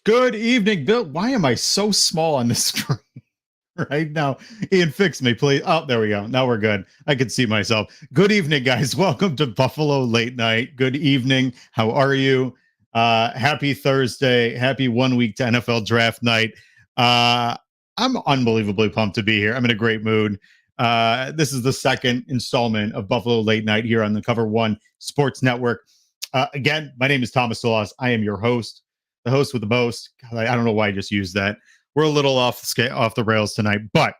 Good evening, Bill. Why am I so small on the screen right now? Ian, fix me, please. Oh, there we go. Now we're good. I can see myself. Good evening, guys. Welcome to Buffalo Late Night. Good evening. How are you? Happy Thursday. Happy 1 week to NFL draft night. I'm unbelievably pumped to be here. I'm in a great mood. This is the second installment of Buffalo Late Night here on the Cover One Sports Network. Again, my name is Thomas DeLaus. I am your host. The host with the most. God, I don't know why I just used that. We're a little off the rails tonight. But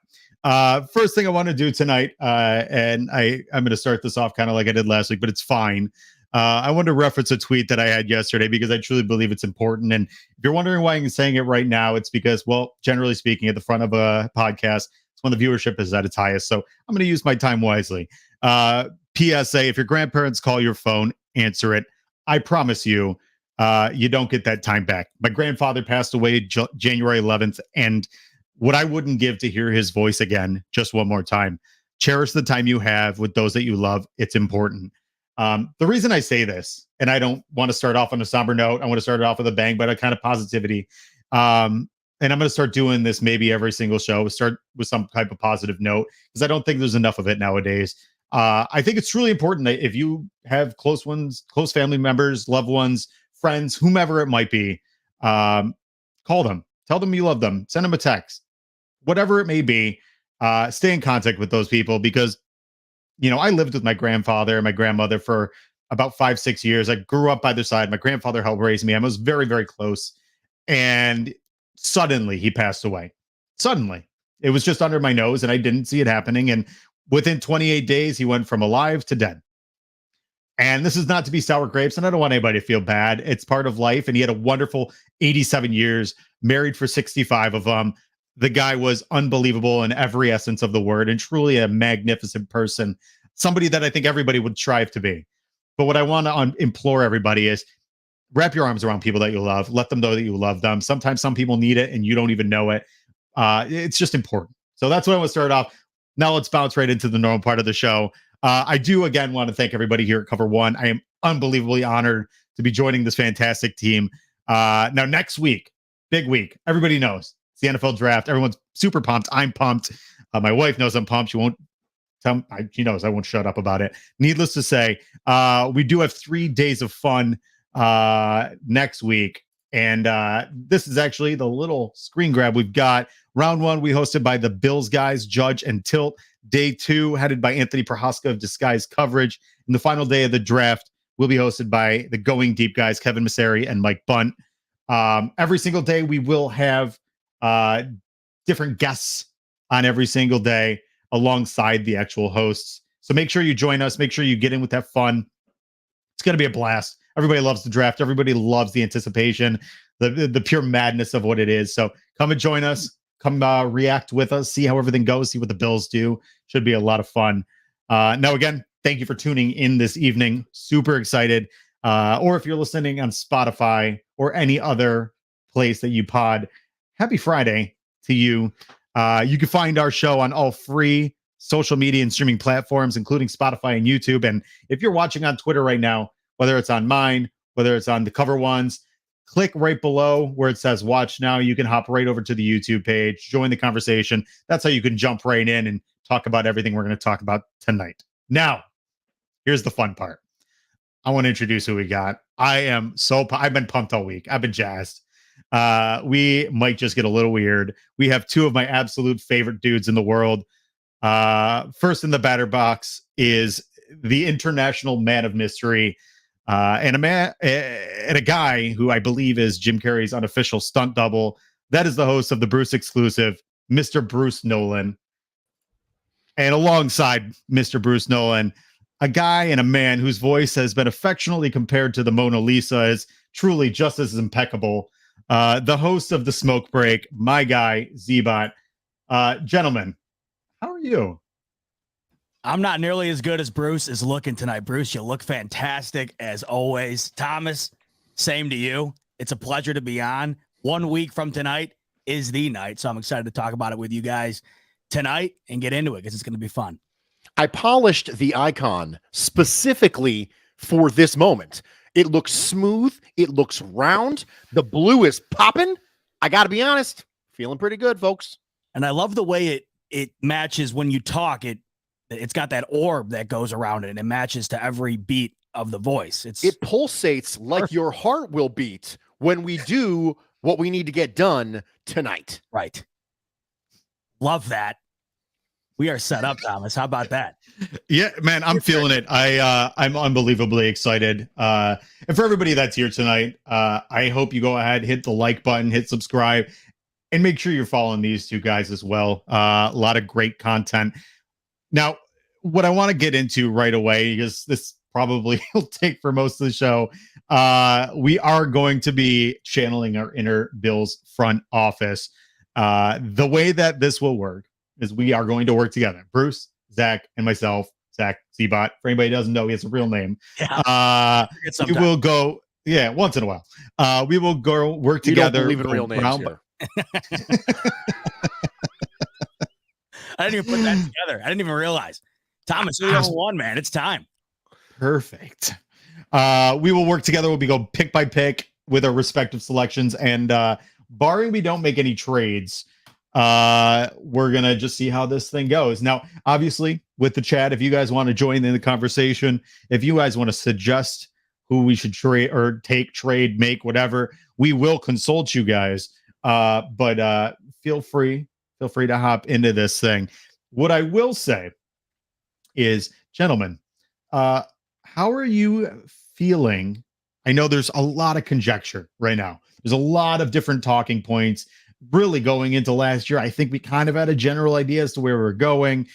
first thing I want to do tonight, and I'm going to start this off kind of like I did last week, but it's fine. I want to reference a tweet that I had yesterday because I truly believe it's important. And if you're wondering why I'm saying it right now, it's because, well, generally speaking, at the front of a podcast, it's when the viewership is at its highest. So I'm going to use my time wisely. PSA, if your grandparents call your phone, answer it. I promise you, you don't get that time back. My grandfather passed away January 11th, and what I wouldn't give to hear his voice again, just one more time. Cherish the time you have with those that you love. It's important. The reason I say this, and I don't want to start off on a somber note, I want to start it off with a bang, but a kind of positivity. And I'm going to start doing this maybe every single show, start with some type of positive note, because I don't think there's enough of it nowadays. I think it's really important that if you have close family members, loved ones, friends, whomever it might be, call them, tell them you love them, send them a text, whatever it may be. Stay in contact with those people because, I lived with my grandfather and my grandmother for about 5-6 years. I grew up by their side. My grandfather helped raise me. I was very, very close. And suddenly he passed away. Suddenly. It was just under my nose and I didn't see it happening. And within 28 days, he went from alive to dead. And this is not to be sour grapes, and I don't want anybody to feel bad. It's part of life. And he had a wonderful 87 years, married for 65 of them. The guy was unbelievable in every essence of the word and truly a magnificent person, somebody that I think everybody would strive to be. But what I want to implore everybody is wrap your arms around people that you love. Let them know that you love them. Sometimes some people need it and you don't even know it. It's just important. So that's what I want to start off. Now let's bounce right into the normal part of the show. I do, again, want to thank everybody here at Cover One. I am unbelievably honored to be joining this fantastic team. Now, next week, big week. Everybody knows it's the NFL draft. Everyone's super pumped. I'm pumped. My wife knows I'm pumped. She won't tell. She knows I won't shut up about it. Needless to say, we do have 3 days of fun next week. And this is actually the little screen grab we've got. Round one, we hosted by the Bills guys, Judge and Tilt. Day two, headed by Anthony Prohaska of Disguised Coverage. And the final day of the draft will be hosted by the Going Deep guys, Kevin Masseri and Mike Bunt. Every single day, we will have different guests on every single day alongside the actual hosts. So make sure you join us. Make sure you get in with that fun. It's going to be a blast. Everybody loves the draft. Everybody loves the anticipation, the pure madness of what it is. So come and join us. Come react with us, see how everything goes, see what the Bills do. Should be a lot of fun. Now, again, thank you for tuning in this evening. Super excited. Or if you're listening on Spotify or any other place that you pod, happy Friday to you. You can find our show on all free social media and streaming platforms, including Spotify and YouTube. And if you're watching on Twitter right now, whether it's on mine, whether it's on the cover ones. Click right below where it says watch now. You can hop right over to the YouTube page, join the conversation. That's how you can jump right in and talk about everything we're going to talk about tonight. Now, here's the fun part. I want to introduce who we got. I've been pumped all week. I've been jazzed. We might just get a little weird. We have two of my absolute favorite dudes in the world. First in the batter box is the international man of mystery, and a guy who I believe is Jim Carrey's unofficial stunt double. That is the host of the Bruce exclusive, Mr. Bruce Nolan. And alongside Mr. Bruce Nolan, a guy and a man whose voice has been affectionately compared to the Mona Lisa, is truly just as impeccable. The host of The Smoke Break, my guy, Zbot. Gentlemen, how are you? I'm not nearly as good as Bruce is looking tonight. Bruce, you look fantastic as always. Thomas, same to you. It's a pleasure to be on. 1 week from tonight is the night, so I'm excited to talk about it with you guys tonight and get into it because it's going to be fun. I polished the icon specifically for this moment. It looks smooth. It looks round. The blue is popping. I got to be honest, feeling pretty good, folks. And I love the way it matches when you talk. It's got that orb that goes around it, and it matches to every beat of the voice. It pulsates like your heart will beat when we do what we need to get done tonight. Right. Love that. We are set up, Thomas. How about that? Yeah, man, I'm feeling it. I'm unbelievably excited. And for everybody that's here tonight, I hope you go ahead, hit the like button, hit subscribe, and make sure you're following these two guys as well. A lot of great content. Now, what I want to get into right away, because this probably will take for most of the show, we are going to be channeling our inner Bills front office. The way that this will work is we are going to work together. Bruce, Zach, and myself, Zach Zbot. For anybody who doesn't know, he has a real name. Yeah, we will go, once in a while. We will go work together. We don't believe in real names here. I didn't even put that together. I didn't even realize. Thomas, you're the only one, man. It's time. Perfect. We will work together. We'll be go pick by pick with our respective selections. And barring we don't make any trades, we're going to just see how this thing goes. Now, obviously, with the chat, if you guys want to join in the conversation, if you guys want to suggest who we should trade or take, trade, make, whatever, we will consult you guys. But feel free to hop into this thing. What I will say is, gentlemen, how are you feeling? I know there's a lot of conjecture right now. There's a lot of different talking points really going into last year. I think we kind of had a general idea as to where we're going.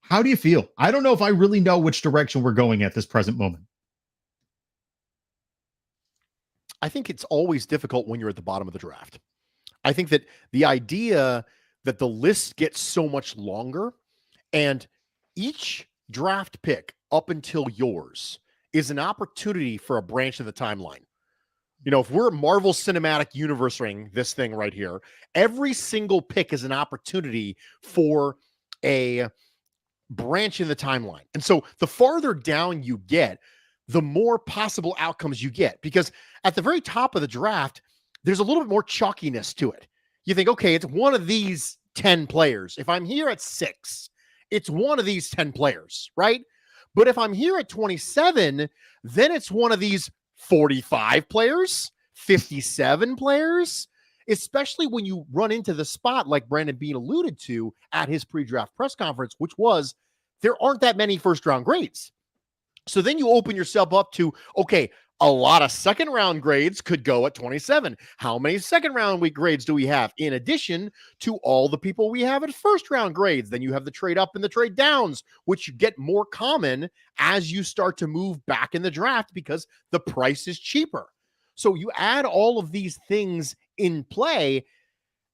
How do you feel? I don't know if I really know which direction we're going at this present moment. I think it's always difficult when you're at the bottom of the draft. I think that the idea that the list gets so much longer and each draft pick up until yours is an opportunity for a branch of the timeline. You know, if we're Marvel Cinematic Universe ring this thing right here, every single pick is an opportunity for a branch in the timeline. And so the farther down you get, the more possible outcomes you get, because at the very top of the draft, there's a little bit more chalkiness to it. You think, okay, it's one of these 10 players. If I'm here at 6, it's one of these 10 players, right? But if I'm here at 27, then it's one of these 45 players, 57 players, especially when you run into the spot like Brandon Beane alluded to at his pre-draft press conference, which was there aren't that many first-round grades. So then you open yourself up to, okay, a lot of second-round grades could go at 27. How many second-round week grades do we have in addition to all the people we have at first-round grades? Then you have the trade up and the trade downs, which get more common as you start to move back in the draft because the price is cheaper. So you add all of these things in play,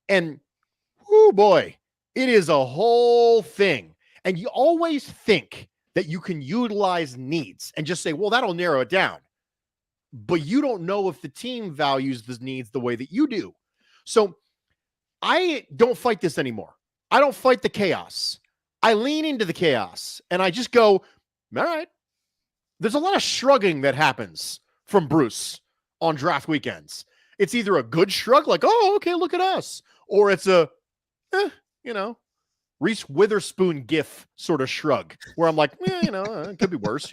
and oh boy, it is a whole thing. And you always think that you can utilize needs and just say, well, that'll narrow it down. But you don't know if the team values the needs the way that you do. So I don't fight this anymore. I don't fight the chaos. I lean into the chaos and I just go, all right, there's a lot of shrugging that happens from Bruce on draft weekends. It's either a good shrug, like, oh, okay, look at us, or it's a, Reese Witherspoon gif sort of shrug, where I'm like, it could be worse,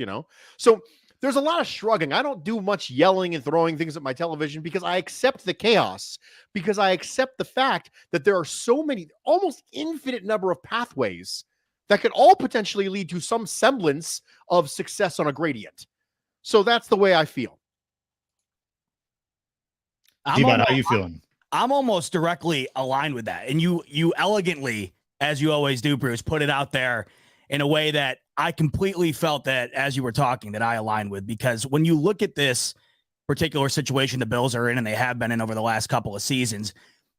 So there's a lot of shrugging. I don't do much yelling and throwing things at my television because I accept the chaos, because I accept the fact that there are so many, almost infinite number of pathways that could all potentially lead to some semblance of success on a gradient. So that's the way I feel. Zbot, how you feeling? I'm almost directly aligned with that. And you elegantly, as you always do, Bruce, put it out there in a way that I completely felt that, as you were talking, that I aligned with. Because when you look at this particular situation the Bills are in, and they have been in over the last couple of seasons,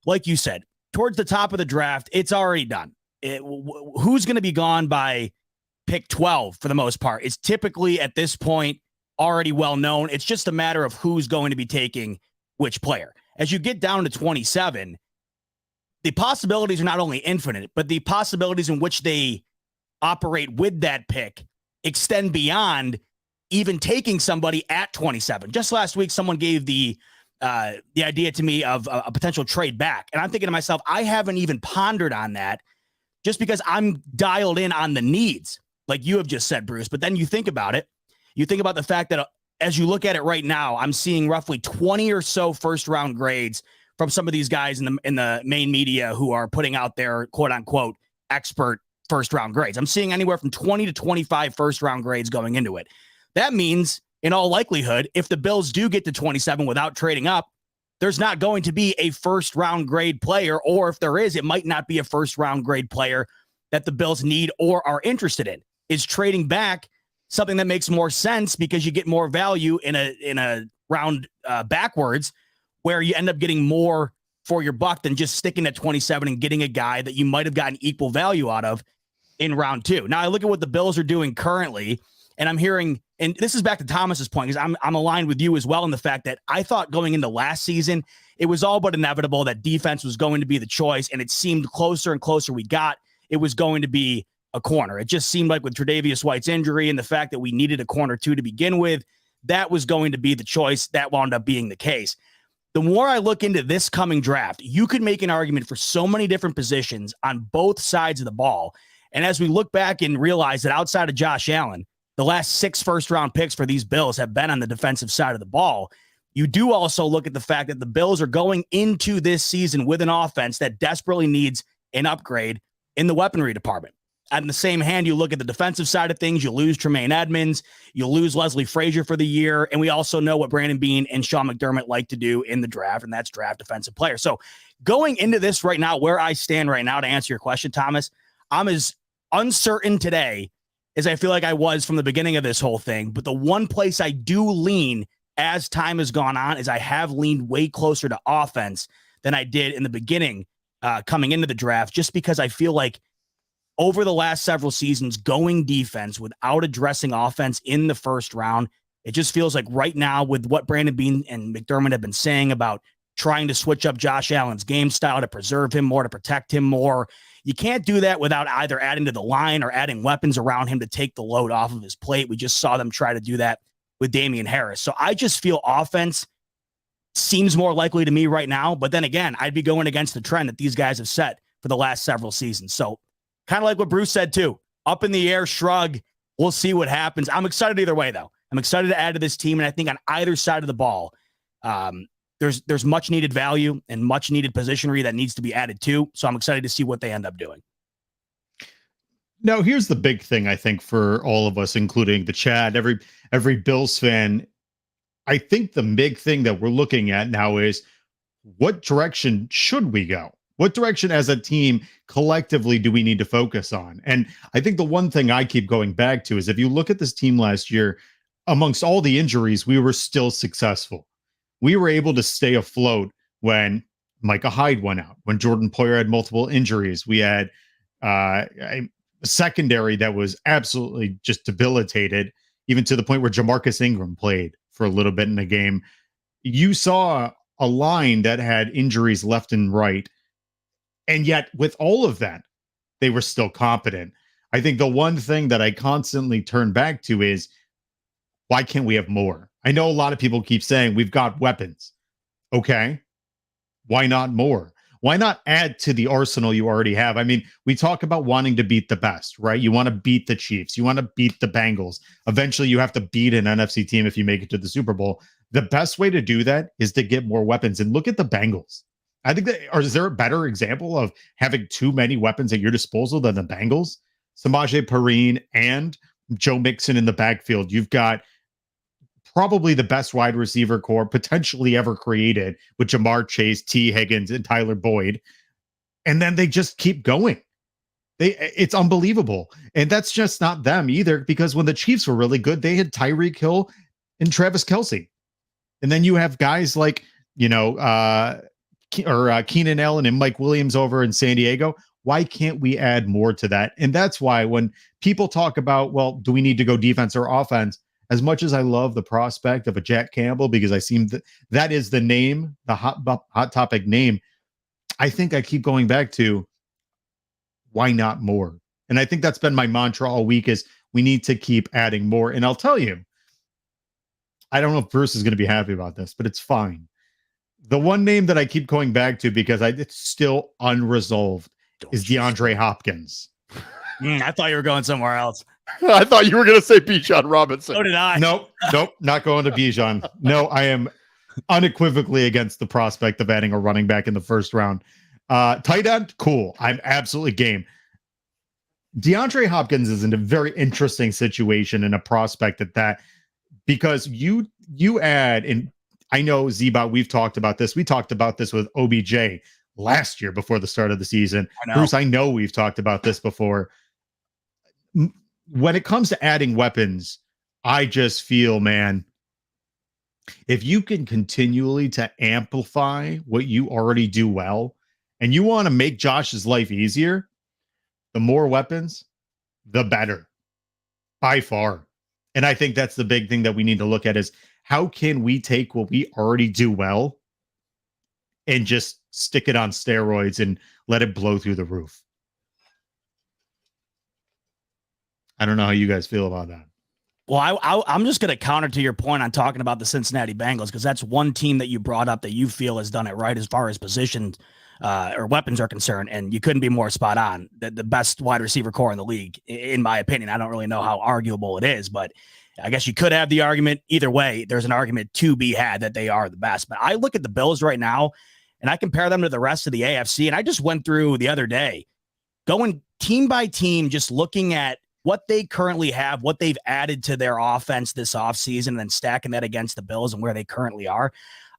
like you said, towards the top of the draft, it's already done. Who's going to be gone by pick 12 for the most part? It's typically at this point already well known. It's just a matter of who's going to be taking which player. As you get down to 27, the possibilities are not only infinite, but the possibilities in which they operate with that pick extend beyond even taking somebody at 27. Just last week, someone gave the idea to me of a potential trade back. And I'm thinking to myself, I haven't even pondered on that, just because I'm dialed in on the needs, like you have just said, Bruce. But then you think about it. You think about the fact that as you look at it right now, I'm seeing roughly 20 or so first-round grades from some of these guys in the main media who are putting out their quote-unquote expert first-round grades. I'm seeing anywhere from 20 to 25 first-round grades going into it. That means, in all likelihood, if the Bills do get to 27 without trading up, there's not going to be a first-round grade player, or if there is, it might not be a first-round grade player that the Bills need or are interested in. Is trading back something that makes more sense because you get more value in a round backwards, where you end up getting more for your buck than just sticking at 27 and getting a guy that you might have gotten equal value out of in round 2. Now, I look at what the Bills are doing currently, and I'm hearing, and this is back to Thomas's point, because I'm aligned with you as well in the fact that I thought going into last season, it was all but inevitable that defense was going to be the choice, and it seemed closer and closer we got, it was going to be a corner. It just seemed like with Tre'Davious White's injury and the fact that we needed a corner 2 to begin with, that was going to be the choice. That wound up being the case. The more I look into this coming draft, you could make an argument for so many different positions on both sides of the ball. And as we look back and realize that outside of Josh Allen, the last 6 first-round picks for these Bills have been on the defensive side of the ball, you do also look at the fact that the Bills are going into this season with an offense that desperately needs an upgrade in the weaponry department. On the same hand, you look at the defensive side of things, you lose Tremaine Edmonds, you lose Leslie Frazier for the year, and we also know what Brandon Beane and Sean McDermott like to do in the draft, and that's draft defensive players. So going into this right now, where I stand right now, to answer your question, Thomas, I'm as uncertain today as I feel like I was from the beginning of this whole thing. But the one place I do lean as time has gone on is I have leaned way closer to offense than I did in the beginning coming into the draft, just because I feel like over the last several seasons, going defense without addressing offense in the first round, it just feels like right now, with what Brandon Beane and McDermott have been saying about trying to switch up Josh Allen's game style to preserve him more, to protect him more, you can't do that without either adding to the line or adding weapons around him to take the load off of his plate. We just saw them try to do that with Damian Harris. So I just feel offense seems more likely to me right now. But then again, I'd be going against the trend that these guys have set for the last several seasons. So kind of like what Bruce said too, up in the air, shrug. We'll see what happens. I'm excited either way, though. I'm excited to add to this team. And I think on either side of the ball, there's much needed value and much needed positionary that needs to be added to. So I'm excited to see what they end up doing. Now, here's the big thing, I think, for all of us, including the chat, every Bills fan. I think the big thing that we're looking at now is, what direction should we go? What direction as a team collectively do we need to focus on? And I think the one thing I keep going back to is, if you look at this team last year, amongst all the injuries, we were still successful. We were able to stay afloat when Micah Hyde went out, when Jordan Poyer had multiple injuries. We had a secondary that was absolutely just debilitated, even to the point where Jamarcus Ingram played for a little bit in the game. You saw a line that had injuries left and right. And yet, with all of that, they were still competent. I think the one thing that I constantly turn back to is, Why can't we have more? I know a lot of people keep saying we've got weapons. Okay. Why not more? Why not add to the arsenal you already have? I mean, we talk about wanting to beat the best, right? You want to beat the Chiefs. You want to beat the Bengals. Eventually, you have to beat an NFC team if you make it to the Super Bowl. The best way to do that is to get more weapons. And look at the Bengals. I think that, or is there a better example of having too many weapons at your disposal than the Bengals? Samaje Perine and Joe Mixon in the backfield. You've got probably the best wide receiver core potentially ever created with Jamar Chase, T. Higgins, and Tyler Boyd. And then they just keep going. It's unbelievable. And that's just not them either, because when the Chiefs were really good, they had Tyreek Hill and Travis Kelce. And then you have guys like, Keenan Allen and Mike Williams over in San Diego. Why can't we add more to that? And that's why when people talk about, well, do we need to go defense or offense? As much as I love the prospect of a Jack Campbell, because I seem that is the name, the hot topic name, I think I keep going back to why not more? And I think that's been my mantra all week is we need to keep adding more. And I'll tell you, I don't know if Bruce is going to be happy about this, but it's fine. The one name that I keep going back to because it's still unresolved is DeAndre Hopkins. I thought you were going somewhere else. I thought you were going to say Bijan Robinson. So did I. Nope, not going to Bijan. No, I am unequivocally against the prospect of adding a running back in the first round. Tight end, cool. I'm absolutely game. DeAndre Hopkins is in a very interesting situation and a prospect at that, because you add, and I know Zbot, we've talked about this. We talked about this with OBJ last year before the start of the season. Bruce, I know we've talked about this before. When it comes to adding weapons, I just feel, man, if you can continually to amplify what you already do well, and you want to make Josh's life easier, the more weapons, the better, by far. And I think that's the big thing that we need to look at is how can we take what we already do well and just stick it on steroids and let it blow through the roof. I don't know how you guys feel about that. Well, I'm just going to counter to your point on talking about the Cincinnati Bengals, because that's one team that you brought up that you feel has done it right as far as positions or weapons are concerned, and you couldn't be more spot on. The best wide receiver core in the league, in my opinion. I don't really know how arguable it is, but I guess you could have the argument. Either way, there's an argument to be had that they are the best. But I look at the Bills right now, and I compare them to the rest of the AFC, and I just went through the other day, going team by team, just looking at what they currently have, what they've added to their offense this offseason, and then stacking that against the Bills and where they currently are.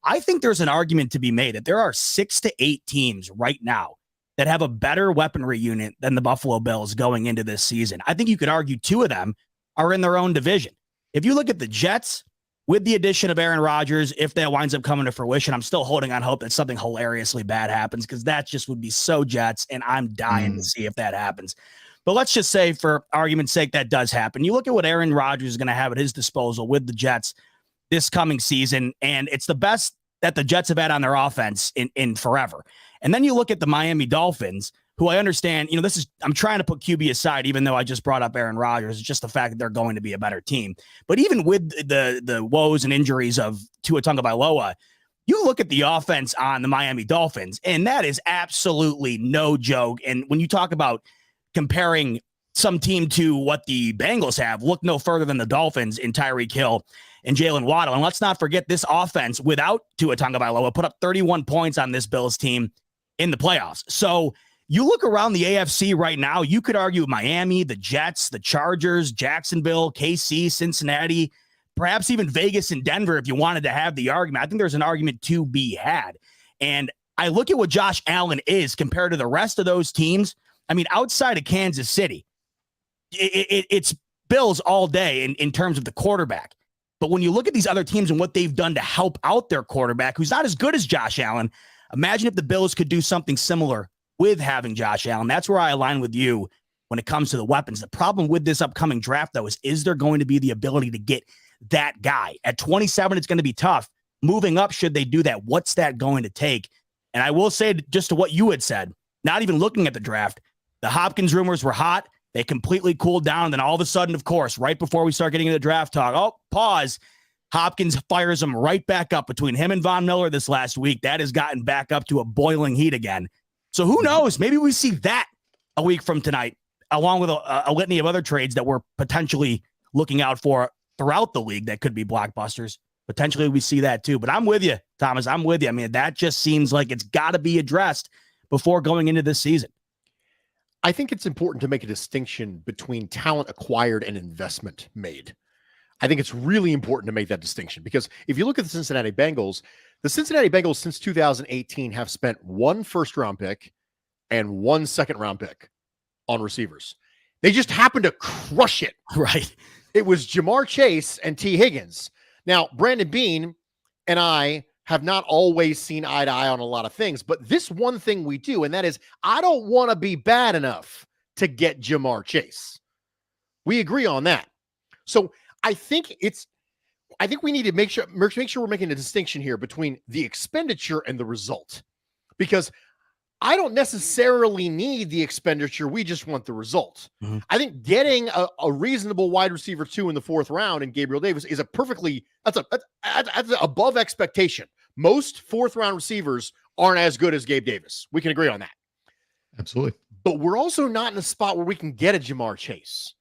I think there's an argument to be made that there are 6 to 8 teams right now that have a better weaponry unit than the Buffalo Bills going into this season. I think you could argue 2 of them are in their own division. If you look at the Jets, with the addition of Aaron Rodgers, if that winds up coming to fruition, I'm still holding on hope that something hilariously bad happens, because that just would be so Jets, and I'm dying to see if that happens. But let's just say, for argument's sake, that does happen. You look at what Aaron Rodgers is going to have at his disposal with the Jets this coming season, and it's the best that the Jets have had on their offense in forever. And then you look at the Miami Dolphins, who I understand, I'm trying to put QB aside, even though I just brought up Aaron Rodgers. It's just the fact that they're going to be a better team. But even with the woes and injuries of Tua Tagovailoa, you look at the offense on the Miami Dolphins, and that is absolutely no joke. And when you talk about comparing some team to what the Bengals have, look no further than the Dolphins in Tyreek Hill and Jalen Waddle. And let's not forget, this offense without Tua Tagovailoa put up 31 points on this Bills team in the playoffs. So you look around the AFC right now, you could argue Miami, the Jets, the Chargers, Jacksonville, KC, Cincinnati, perhaps even Vegas and Denver if you wanted to have the argument. I think there's an argument to be had. And I look at what Josh Allen is compared to the rest of those teams. I mean, outside of Kansas City, it's Bills all day in terms of the quarterback. But when you look at these other teams and what they've done to help out their quarterback, who's not as good as Josh Allen, imagine if the Bills could do something similar with having Josh Allen. That's where I align with you when it comes to the weapons. The problem with this upcoming draft, though, is there going to be the ability to get that guy? At 27, it's going to be tough. Moving up, should they do that, what's that going to take? And I will say, just to what you had said, not even looking at the draft, the Hopkins rumors were hot. They completely cooled down. And then all of a sudden, of course, right before we start getting into draft talk, pause. Hopkins fires him right back up. Between him and Von Miller this last week, that has gotten back up to a boiling heat again. So who knows? Maybe we see that a week from tonight, along with a litany of other trades that we're potentially looking out for throughout the league that could be blockbusters. Potentially we see that too. But I'm with you, Thomas. I'm with you. I mean, that just seems like it's got to be addressed before going into this season. I think it's important to make a distinction between talent acquired and investment made. I think it's really important to make that distinction because if you look at the Cincinnati Bengals since 2018 have spent 1 first-round pick and 1 second-round pick on receivers. They just happened to crush it. Right. It was Jamar Chase and T. Higgins. Now, Brandon Beane and I have not always seen eye to eye on a lot of things, but this one thing we do, and that is I don't want to be bad enough to get Jamar Chase. We agree on that. So I think we need to make sure we're making a distinction here between the expenditure and the result, because I don't necessarily need the expenditure. We just want the result. Mm-hmm. I think getting a reasonable wide receiver 2 in the 4th round in Gabriel Davis is that's above expectation. Most 4th round receivers aren't as good as Gabe Davis. We can agree on that. Absolutely. But we're also not in a spot where we can get a Jamar Chase.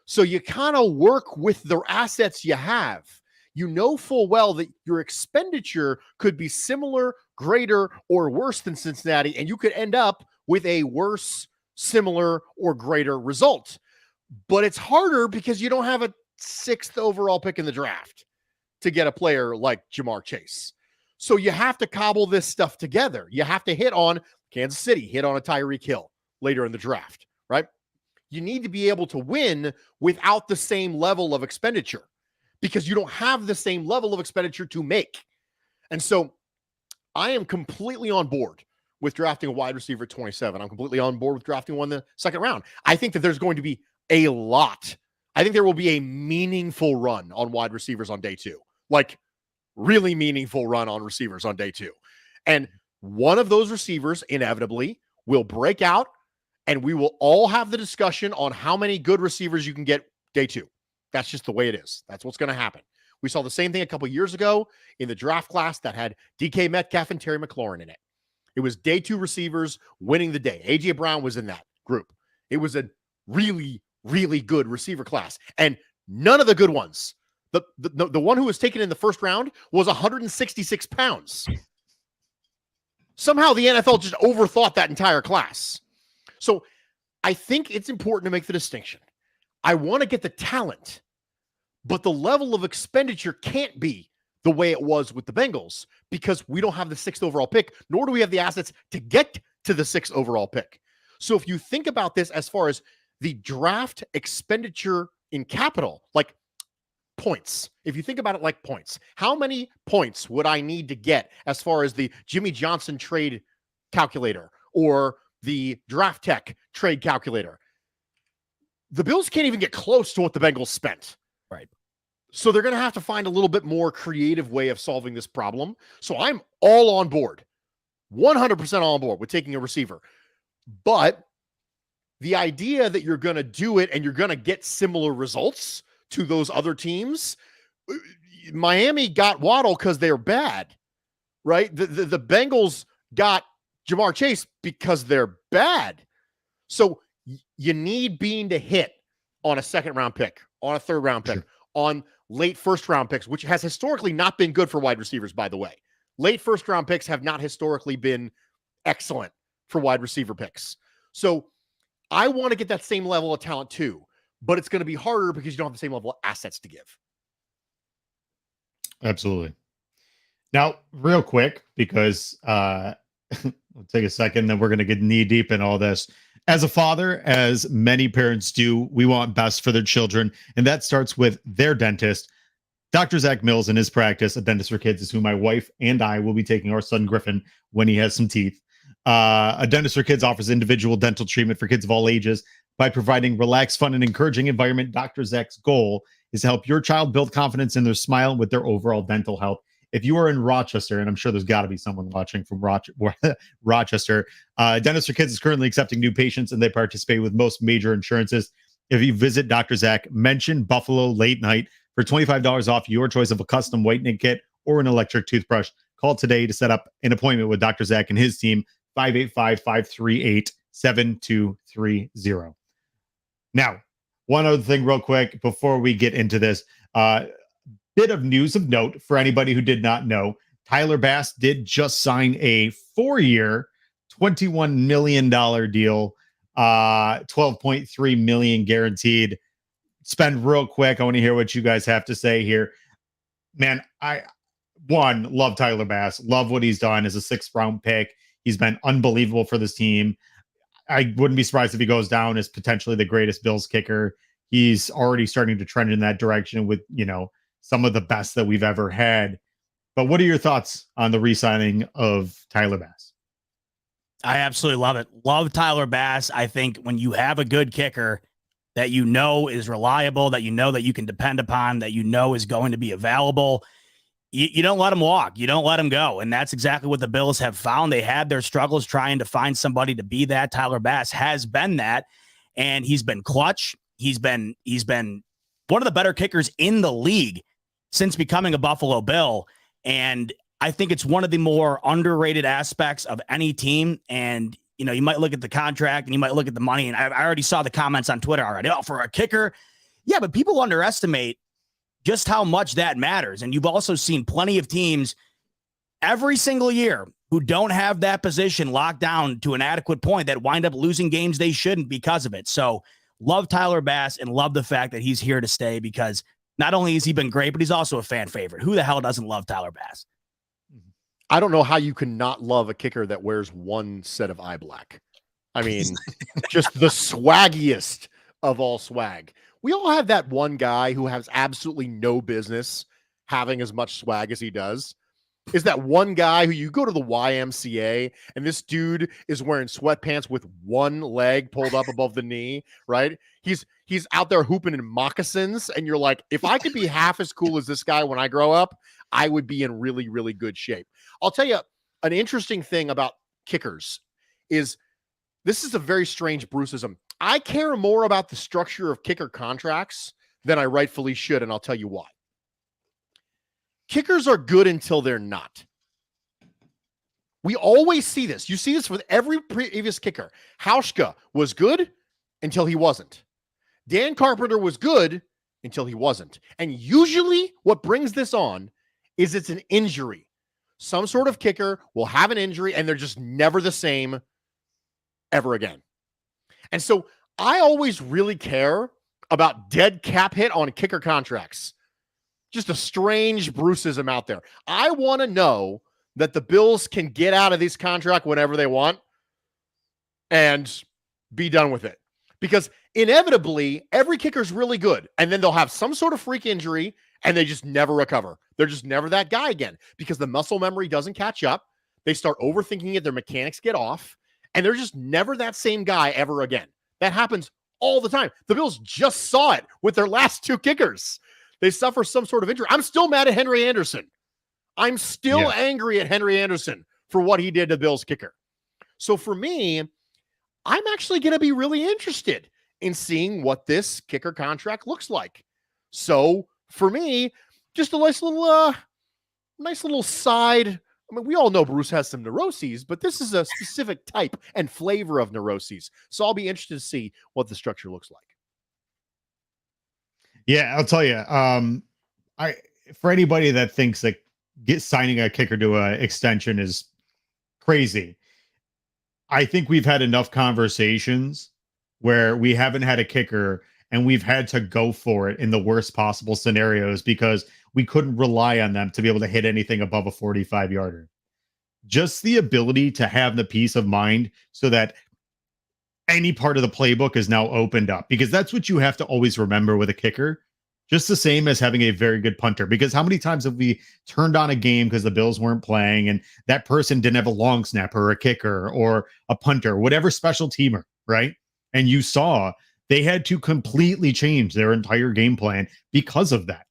So you kind of work with the assets you have. You know full well that your expenditure could be similar, greater, or worse than Cincinnati, and you could end up with a worse, similar, or greater result. But it's harder because you don't have a 6th overall pick in the draft to get a player like Jamar Chase. So you have to cobble this stuff together. You have to hit on Kansas City, hit on a Tyreek Hill later in the draft, right? You need to be able to win without the same level of expenditure because you don't have the same level of expenditure to make. And so I am completely on board with drafting a wide receiver at 27. I'm completely on board with drafting one in the 2nd round. I think that there's going to be a lot. I think there will be a meaningful run on wide receivers on day 2. Like really meaningful run on receivers on day 2. And one of those receivers inevitably will break out and we will all have the discussion on how many good receivers you can get day 2. That's just the way it is. That's what's going to happen. We saw the same thing a couple years ago in the draft class that had DK Metcalf and Terry McLaurin in it. It was day 2 receivers winning the day. A.J. Brown was in that group. It was a really, really good receiver class. And none of the good ones, the one who was taken in the 1st round was 166 pounds. Somehow the NFL just overthought that entire class. So I think it's important to make the distinction. I want to get the talent, but the level of expenditure can't be the way it was with the Bengals because we don't have the 6th overall pick, nor do we have the assets to get to the 6th overall pick. So if you think about this as far as the draft expenditure in capital, like points, if you think about it like points, how many points would I need to get as far as the Jimmy Johnson trade calculator or the draft tech trade calculator? The Bills can't even get close to what the Bengals spent. Right. So they're going to have to find a little bit more creative way of solving this problem. So I'm all on board, 100% on board with taking a receiver. But the idea that you're going to do it and you're going to get similar results to those other teams, Miami got Waddle because they're bad, right? The Bengals got Jamar Chase because they're bad. So you need Beane to hit on a 2nd round pick, on a 3rd round pick, on late 1st round picks, which has historically not been good for wide receivers, by the way. Late 1st round picks have not historically been excellent for wide receiver picks. So I want to get that same level of talent too, but it's going to be harder because you don't have the same level of assets to give. Absolutely. Now, real quick, because we'll take a second, then we're going to get knee deep in all this. As a father, as many parents do, we want best for their children, and that starts with their dentist. Dr. Zach Mills in his practice, a dentist for kids, is who my wife and I will be taking our son Griffin when he has some teeth. A dentist for kids offers individual dental treatment for kids of all ages by providing relaxed, fun, and encouraging environment. Dr. Zach's goal is to help your child build confidence in their smile with their overall dental health. if you are in Rochester, and I'm sure there's got to be someone watching from Rochester, Dentist for Kids is currently accepting new patients, and they participate with most major insurances. If you visit Dr. Zach, mention Buffalo Late Night for $25 off your choice of a custom whitening kit or an electric toothbrush. Call today to set up an appointment with Dr. Zach and his team, 585-538-7230. Now, one other thing real quick before we get into this, bit of news of note for anybody who did not know. Tyler Bass did just sign a 4-year, $21 million deal, $12.3 million guaranteed. Spend real quick. I want to hear what you guys have to say here. Man, I love Tyler Bass. Love what he's done as a 6th-round pick. He's been unbelievable for this team. I wouldn't be surprised if he goes down as potentially the greatest Bills kicker. He's already starting to trend in that direction with, some of the best that we've ever had. But what are your thoughts on the re-signing of Tyler Bass? I absolutely love it. Love Tyler Bass. I think when you have a good kicker that is reliable, that that you can depend upon, that is going to be available, you don't let him walk. You don't let him go. And that's exactly what the Bills have found. They had their struggles trying to find somebody to be that. Tyler Bass has been that, and he's been clutch. He's been one of the better kickers in the league since becoming a Buffalo Bill. And I think it's one of the more underrated aspects of any team. And, you might look at the contract and you might look at the money. And I already saw the comments on Twitter already. Oh, for a kicker. Yeah, but people underestimate just how much that matters. And you've also seen plenty of teams every single year who don't have that position locked down to an adequate point that wind up losing games they shouldn't because of it. So love Tyler Bass and love the fact that he's here to stay, because not only has he been great, but he's also a fan favorite. Who the hell doesn't love Tyler Bass? I don't know how you can not love a kicker that wears one set of eye black. I mean, just the swaggiest of all swag. We all have that one guy who has absolutely no business having as much swag as he does. Is that one guy who you go to the YMCA and this dude is wearing sweatpants with one leg pulled up above the knee, right? He's out there hooping in moccasins, and you're like, if I could be half as cool as this guy when I grow up, I would be in really, really good shape. I'll tell you an interesting thing about kickers is this is a very strange Bruceism. I care more about the structure of kicker contracts than I rightfully should, and I'll tell you why. Kickers are good until they're not. We always see this. You see this with every previous kicker. Hauschka was good until he wasn't. Dan Carpenter was good until he wasn't. And usually what brings this on is it's an injury. Some sort of kicker will have an injury and they're just never the same ever again. And so I always really care about dead cap hit on kicker contracts. Just a strange Bruceism out there. I want to know that the Bills can get out of this contract whenever they want and be done with it. Because inevitably, every kicker's really good. And then they'll have some sort of freak injury and they just never recover. They're just never that guy again because the muscle memory doesn't catch up. They start overthinking it. Their mechanics get off. And they're just never that same guy ever again. That happens all the time. The Bills just saw it with their last 2 kickers. They suffer some sort of injury. I'm still mad at Henry Anderson. I'm still angry at Henry Anderson for what he did to Bills kicker. So for me, I'm actually going to be really interested in seeing what this kicker contract looks like. So for me, just a nice little side. I mean, we all know Bruce has some neuroses, but this is a specific type and flavor of neuroses. So I'll be interested to see what the structure looks like. Yeah, I'll tell you. For anybody that thinks that signing a kicker to an extension is crazy, I think we've had enough conversations where we haven't had a kicker and we've had to go for it in the worst possible scenarios because we couldn't rely on them to be able to hit anything above a 45-yarder. Just the ability to have the peace of mind so that any part of the playbook is now opened up, because that's what you have to always remember with a kicker, just the same as having a very good punter. Because how many times have we turned on a game because the Bills weren't playing and that person didn't have a long snapper or a kicker or a punter, whatever special teamer, right? And you saw they had to completely change their entire game plan because of that.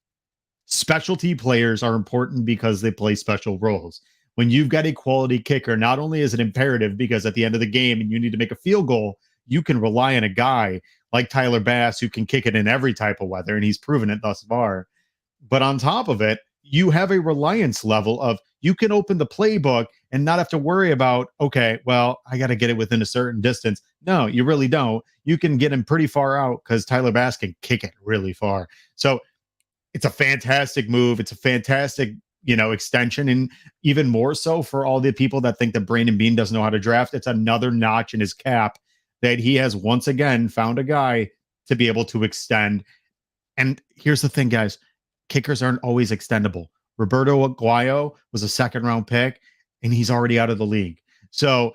specialty players are important because they play special roles. When you've got a quality kicker, not only is it imperative because at the end of the game and you need to make a field goal, you can rely on a guy like Tyler Bass who can kick it in every type of weather, and he's proven it thus far. But on top of it, you have a reliance level of you can open the playbook and not have to worry about, okay, well, I got to get it within a certain distance. No, you really don't. You can get him pretty far out because Tyler Bass can kick it really far. So it's a fantastic move. It's a fantastic, extension. And even more so for all the people that think that Brandon Beane doesn't know how to draft. It's another notch in his cap that he has once again found a guy to be able to extend. And here's the thing, guys. Kickers aren't always extendable. Roberto Aguayo was a second-round pick, and he's already out of the league. So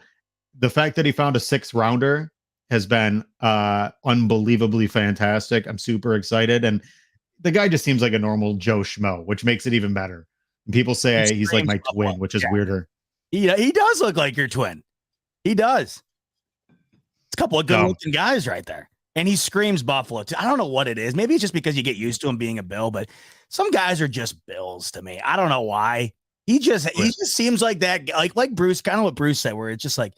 the fact that he found a sixth-rounder has been unbelievably fantastic. I'm super excited. And the guy just seems like a normal Joe Schmo, which makes it even better. And people say he's like my twin, which is weirder. He does look like your twin. He does. It's a couple of good-looking guys right there. And he screams Buffalo too. I don't know what it is. Maybe it's just because you get used to him being a Bill, but some guys are just Bills to me. I don't know why. He just seems like that, like Bruce, kind of what Bruce said, where it's just like,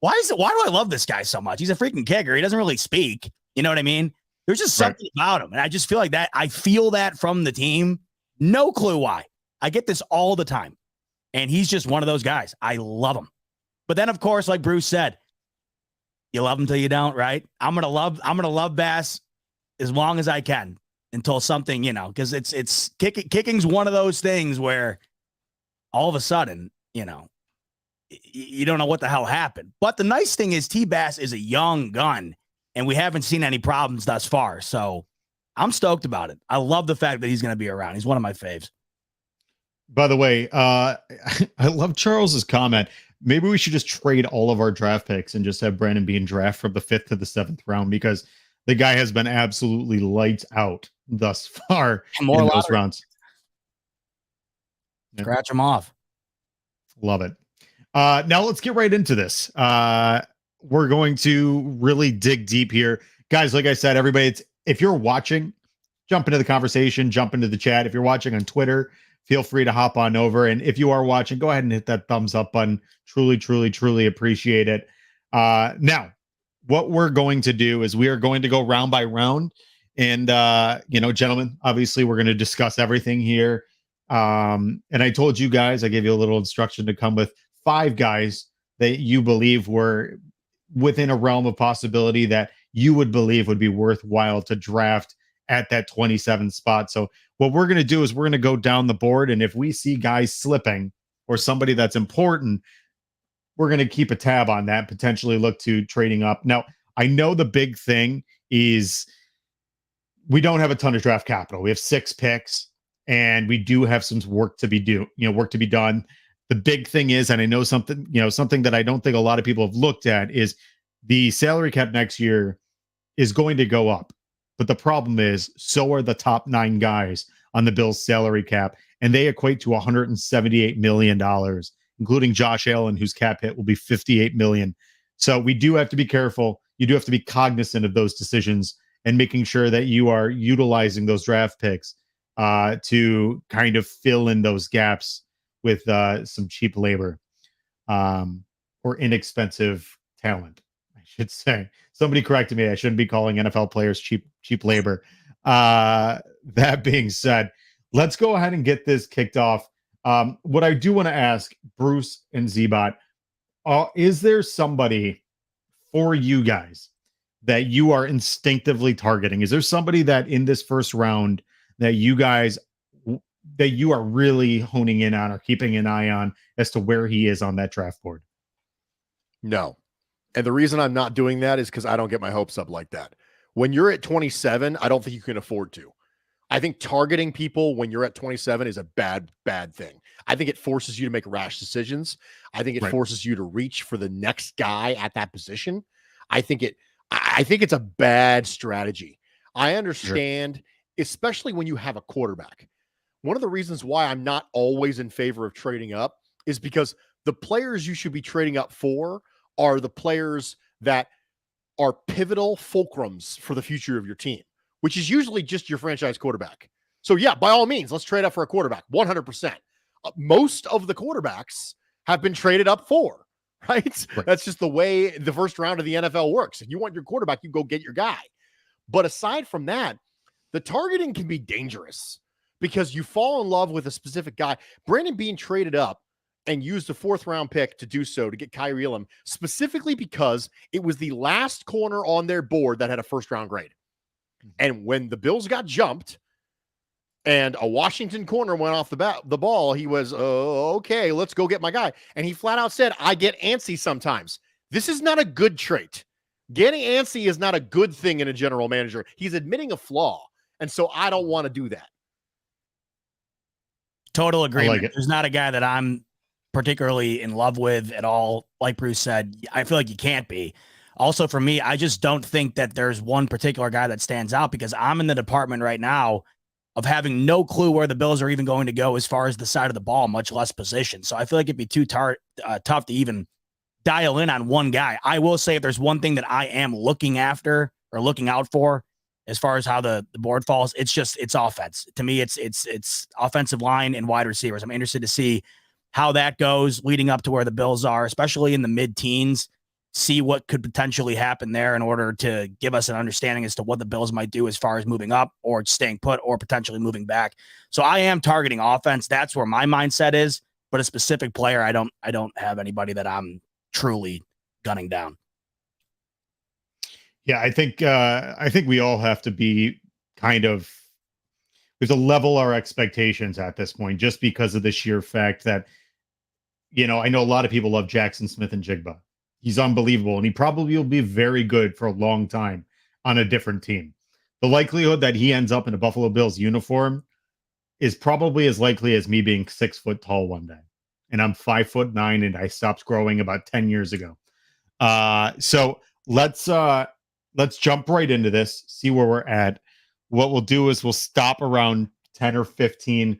why do I love this guy so much? He's a freaking kicker. He doesn't really speak. You know what I mean? There's just something about him. And I just feel like that. I feel that from the team. No clue why. I get this all the time. And he's just one of those guys. I love him. But then, of course, like Bruce said, you love him till you don't, right? I'm gonna love Bass as long as I can until something, because it's kicking's one of those things where all of a sudden, you don't know what the hell happened. But the nice thing is T-Bass is a young gun, and we haven't seen any problems thus far. So I'm stoked about it. I love the fact that he's going to be around. He's one of my faves. By the way, I love Charles's comment. Maybe we should just trade all of our draft picks and just have Brandon Beane draft from the 5th to the 7th round, because the guy has been absolutely lights out thus far in those rounds. Scratch him off. Love it. Now let's get right into this. We're going to really dig deep here. Guys, like I said, everybody, if you're watching, jump into the conversation, jump into the chat. If you're watching on Twitter, feel free to hop on over. And if you are watching, go ahead and hit that thumbs up button. Truly, truly, truly appreciate it. Now, what we're going to do is we are going to go round by round. And, gentlemen, obviously we're going to discuss everything here. And I told you guys, I gave you a little instruction to come with 5 guys that you believe were within a realm of possibility that you would believe would be worthwhile to draft at that 27th spot. So what we're going to do is we're going to go down the board. And if we see guys slipping or somebody that's important, we're going to keep a tab on that, potentially look to trading up. Now, I know the big thing is we don't have a ton of draft capital. We have 6 picks and we do have some work to be done. The big thing is, and I know something that I don't think a lot of people have looked at, is the salary cap next year is going to go up. But the problem is, so are the top 9 guys on the Bills salary cap, and they equate to $178 million, including Josh Allen, whose cap hit will be $58 million. So we do have to be careful. You do have to be cognizant of those decisions and making sure that you are utilizing those draft picks to kind of fill in those gaps with some cheap labor or inexpensive talent, I should say. Somebody corrected me. I shouldn't be calling NFL players cheap labor. That being said, let's go ahead and get this kicked off. What I do want to ask Bruce and Zbot, is there somebody for you guys that you are instinctively targeting? Is there somebody that in this first round that you are really honing in on or keeping an eye on as to where he is on that draft board? No. And the reason I'm not doing that is because I don't get my hopes up like that. When you're at 27, I don't think you can afford to. I think targeting people when you're at 27 is a bad thing. I think it forces you to make rash decisions. I think it forces you to reach for the next guy at that position. I think it's a bad strategy. I understand, especially when you have a quarterback. One of the reasons why I'm not always in favor of trading up is because the players you should be trading up for are the players that are pivotal fulcrums for the future of your team, which is usually just your franchise quarterback. So yeah, by all means, let's trade up for a quarterback. 100%. Most of the quarterbacks have been traded up for, right? That's just the way the first round of the NFL works. If you want your quarterback, you go get your guy. But aside from that, the targeting can be dangerous because you fall in love with a specific guy. Brandon Beane traded up and used a 4th round pick to do so to get Kyrie Elam, specifically because it was the last corner on their board that had a 1st round grade. And when the Bills got jumped and a Washington corner went off the ball, he was, okay, let's go get my guy. And he flat out said, I get antsy sometimes. This is not a good trait. Getting antsy is not a good thing in a general manager. He's admitting a flaw. And so I don't want to do that. Total agreement. There's not a guy that I'm particularly in love with at all. Like Bruce said, I feel like you can't be. Also, for me, I just don't think that there's one particular guy that stands out because I'm in the department right now of having no clue where the Bills are even going to go as far as the side of the ball, much less position. So I feel like it'd be too tough to even dial in on one guy. I will say if there's one thing that I am looking after or looking out for as far as how the board falls, it's offense. To me, it's offensive line and wide receivers. I'm interested to see how that goes leading up to where the Bills are, especially in the mid-teens. See what could potentially happen there in order to give us an understanding as to what the Bills might do as far as moving up or staying put or potentially moving back. So I am targeting offense. That's where my mindset is, but a specific player, I don't have anybody that I'm truly gunning down. Yeah, I think we all have to be we have to level our expectations at this point, just because of the sheer fact that, I know a lot of people love Jackson Smith-Njigba. He's unbelievable, and he probably will be very good for a long time on a different team. The likelihood that he ends up in a Buffalo Bills uniform is probably as likely as me being 6 foot tall one day. And I'm 5'9", and I stopped growing about 10 years ago. So let's jump right into this, see where we're at. What we'll do is we'll stop around 10 or 15,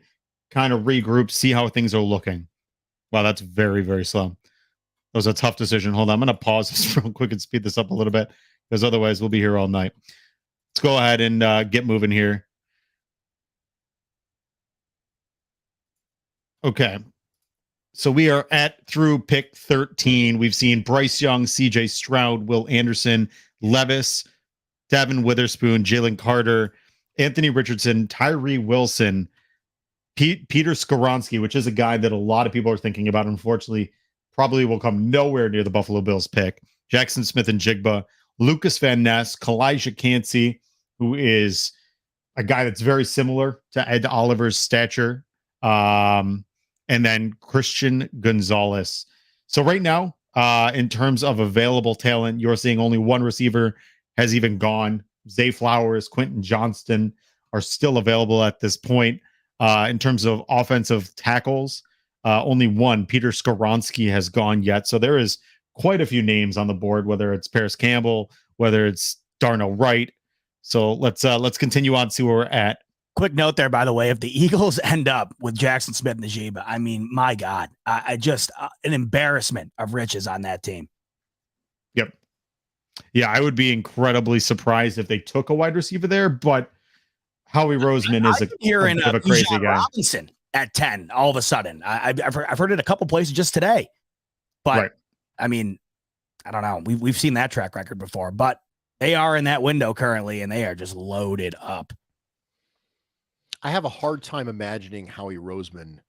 kind of regroup, see how things are looking. Wow, that's very, very slow. That was a tough decision. Hold on. I'm going to pause this real quick and speed this up a little bit because otherwise we'll be here all night. Let's go ahead and get moving here. Okay. So we are through pick 13. We've seen Bryce Young, CJ Stroud, Will Anderson, Levis, Devin Witherspoon, Jalen Carter, Anthony Richardson, Tyree Wilson, Peter Skoronski, which is a guy that a lot of people are thinking about. Unfortunately, probably will come nowhere near the Buffalo Bills pick. Jackson Smith-Njigba, Lucas Van Ness, Kalijah Cansey, who is a guy that's very similar to Ed Oliver's stature. And then Christian Gonzalez. So right now, in terms of available talent, you're seeing only one receiver has even gone. Zay Flowers, Quentin Johnston are still available at this point. In terms of offensive tackles, only one, Peter Skoronski, has gone yet. So there is quite a few names on the board, whether it's Paris Campbell, whether it's Darnell Wright. So let's continue on to see where we're at. Quick note there, by the way, if the Eagles end up with Jackson Smith-Njigba, I mean, my God, I just an embarrassment of riches on that team. Yep. Yeah, I would be incredibly surprised if they took a wide receiver there, but Howie Roseman is a bit of a crazy guy. Robinson at 10, all of a sudden. I've heard it a couple places just today. But, right. I mean, I don't know. We've seen that track record before, but they are in that window currently, and they are just loaded up. I have a hard time imagining Howie Roseman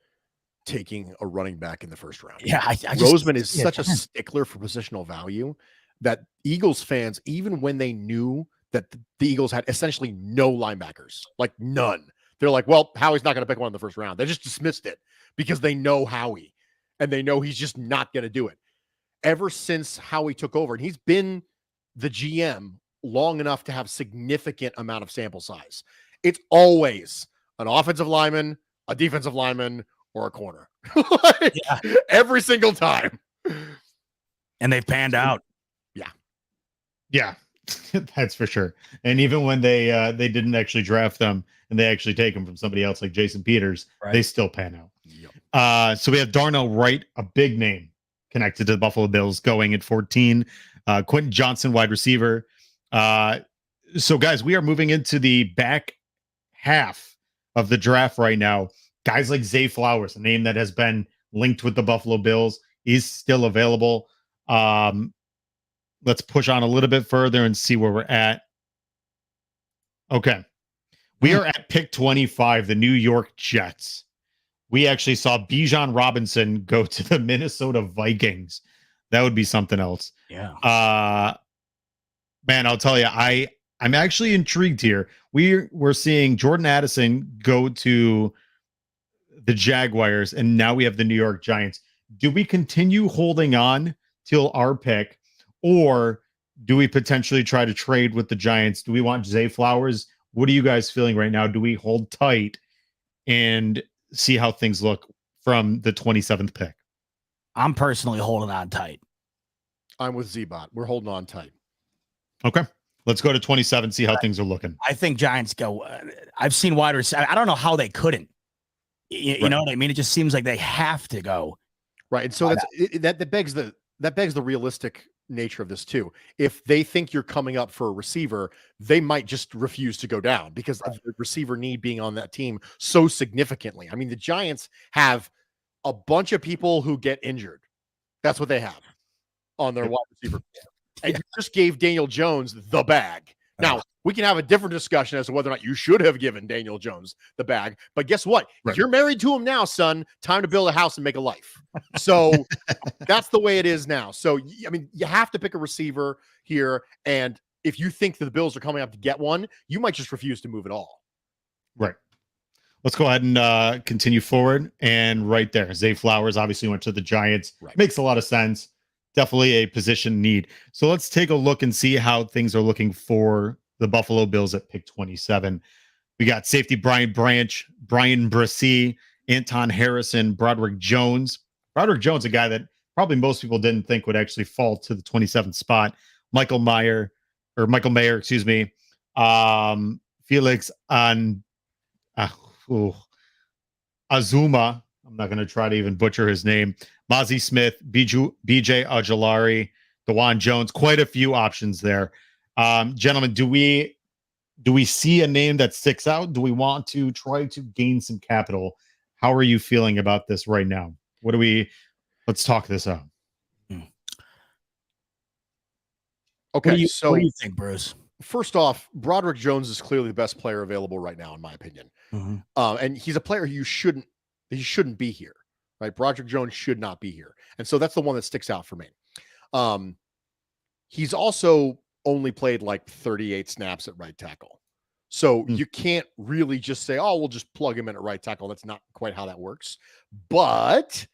taking a running back in the first round. Yeah, Roseman is such a stickler for positional value that Eagles fans, even when they knew that the Eagles had essentially no linebackers, like none, they're like, well, Howie's not going to pick one in the first round. They just dismissed it because they know Howie and they know he's just not going to do it. Ever since Howie took over, and he's been the GM long enough to have significant amount of sample size, it's always an offensive lineman, a defensive lineman, or a corner. Every single time. And they've panned out. Yeah, that's for sure. And even when they didn't actually draft them and they actually take them from somebody else like Jason Peters, they still pan out. Yep. So we have Darnell Wright, a big name connected to the Buffalo Bills, going at 14. Quentin Johnston, wide receiver. So guys, we are moving into the back half of the draft right now, guys like Zay Flowers, a name that has been linked with the Buffalo Bills, is still available. Let's push on a little bit further and see where we're at. Okay. We are at pick 25, the New York Jets. We actually saw Bijan Robinson go to the Minnesota Vikings. That would be something else. Yeah. Man, I'll tell you, I'm actually intrigued here. We're seeing Jordan Addison go to the Jaguars, and now we have the New York Giants. Do we continue holding on till our pick, or do we potentially try to trade with the Giants? Do we want Zay Flowers? What are you guys feeling right now? Do we hold tight and see how things look from the 27th pick? I'm personally holding on tight. I'm with Zbot. We're holding on tight. Okay. Let's go to 27, see how things are looking. I think Giants go. I've seen wide receivers. I don't know how they couldn't. You know what I mean? It just seems like they have to go. Right. And so that begs the realistic nature of this too. If they think you're coming up for a receiver, they might just refuse to go down because of the receiver need being on that team so significantly. I mean, the Giants have a bunch of people who get injured. That's what they have on their wide receiver. And you just gave Daniel Jones the bag. Now, we can have a different discussion as to whether or not you should have given Daniel Jones the bag. But guess what? Right. You're married to him now, son. Time to build a house and make a life. So that's the way it is now. So, I mean, you have to pick a receiver here. And if you think that the Bills are coming up to get one, you might just refuse to move at all. Right. Let's go ahead and continue forward. And right there, Zay Flowers obviously went to the Giants. Right. Makes a lot of sense. Definitely a position need. So let's take a look and see how things are looking for the Buffalo Bills at pick 27. We got safety Brian Branch, Brian Bresee, Anton Harrison, Broderick Jones. Broderick Jones, a guy that probably most people didn't think would actually fall to the 27th spot. Michael Mayer, excuse me. Felix Azuma. I'm not going to try to even butcher his name. Mazi Smith, BJ Ajalari, DeJuan Jones. Quite a few options there. Gentlemen, do we see a name that sticks out? Do we want to try to gain some capital? How are you feeling about this right now? Let's talk this out. Okay. What do you think, Bruce? First off, Broderick Jones is clearly the best player available right now, in my opinion. Mm-hmm. And he's a player he shouldn't be here, right? Broderick Jones should not be here. And so that's the one that sticks out for me. He's also only played like 38 snaps at right tackle. So you can't really just say, oh, we'll just plug him in at right tackle. That's not quite how that works. But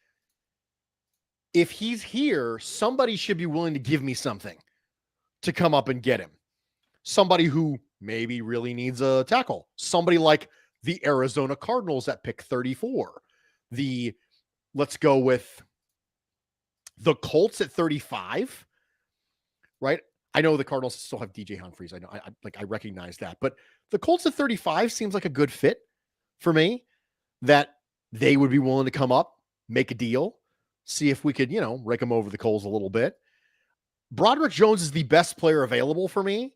if he's here, somebody should be willing to give me something to come up and get him. Somebody who maybe really needs a tackle. Somebody like the Arizona Cardinals at pick 34. Let's go with the Colts at 35, right? I know the Cardinals still have DJ Humphries. I know, I recognize that, but the Colts at 35 seems like a good fit for me. That they would be willing to come up, make a deal, see if we could, rake them over the coals a little bit. Broderick Jones is the best player available for me,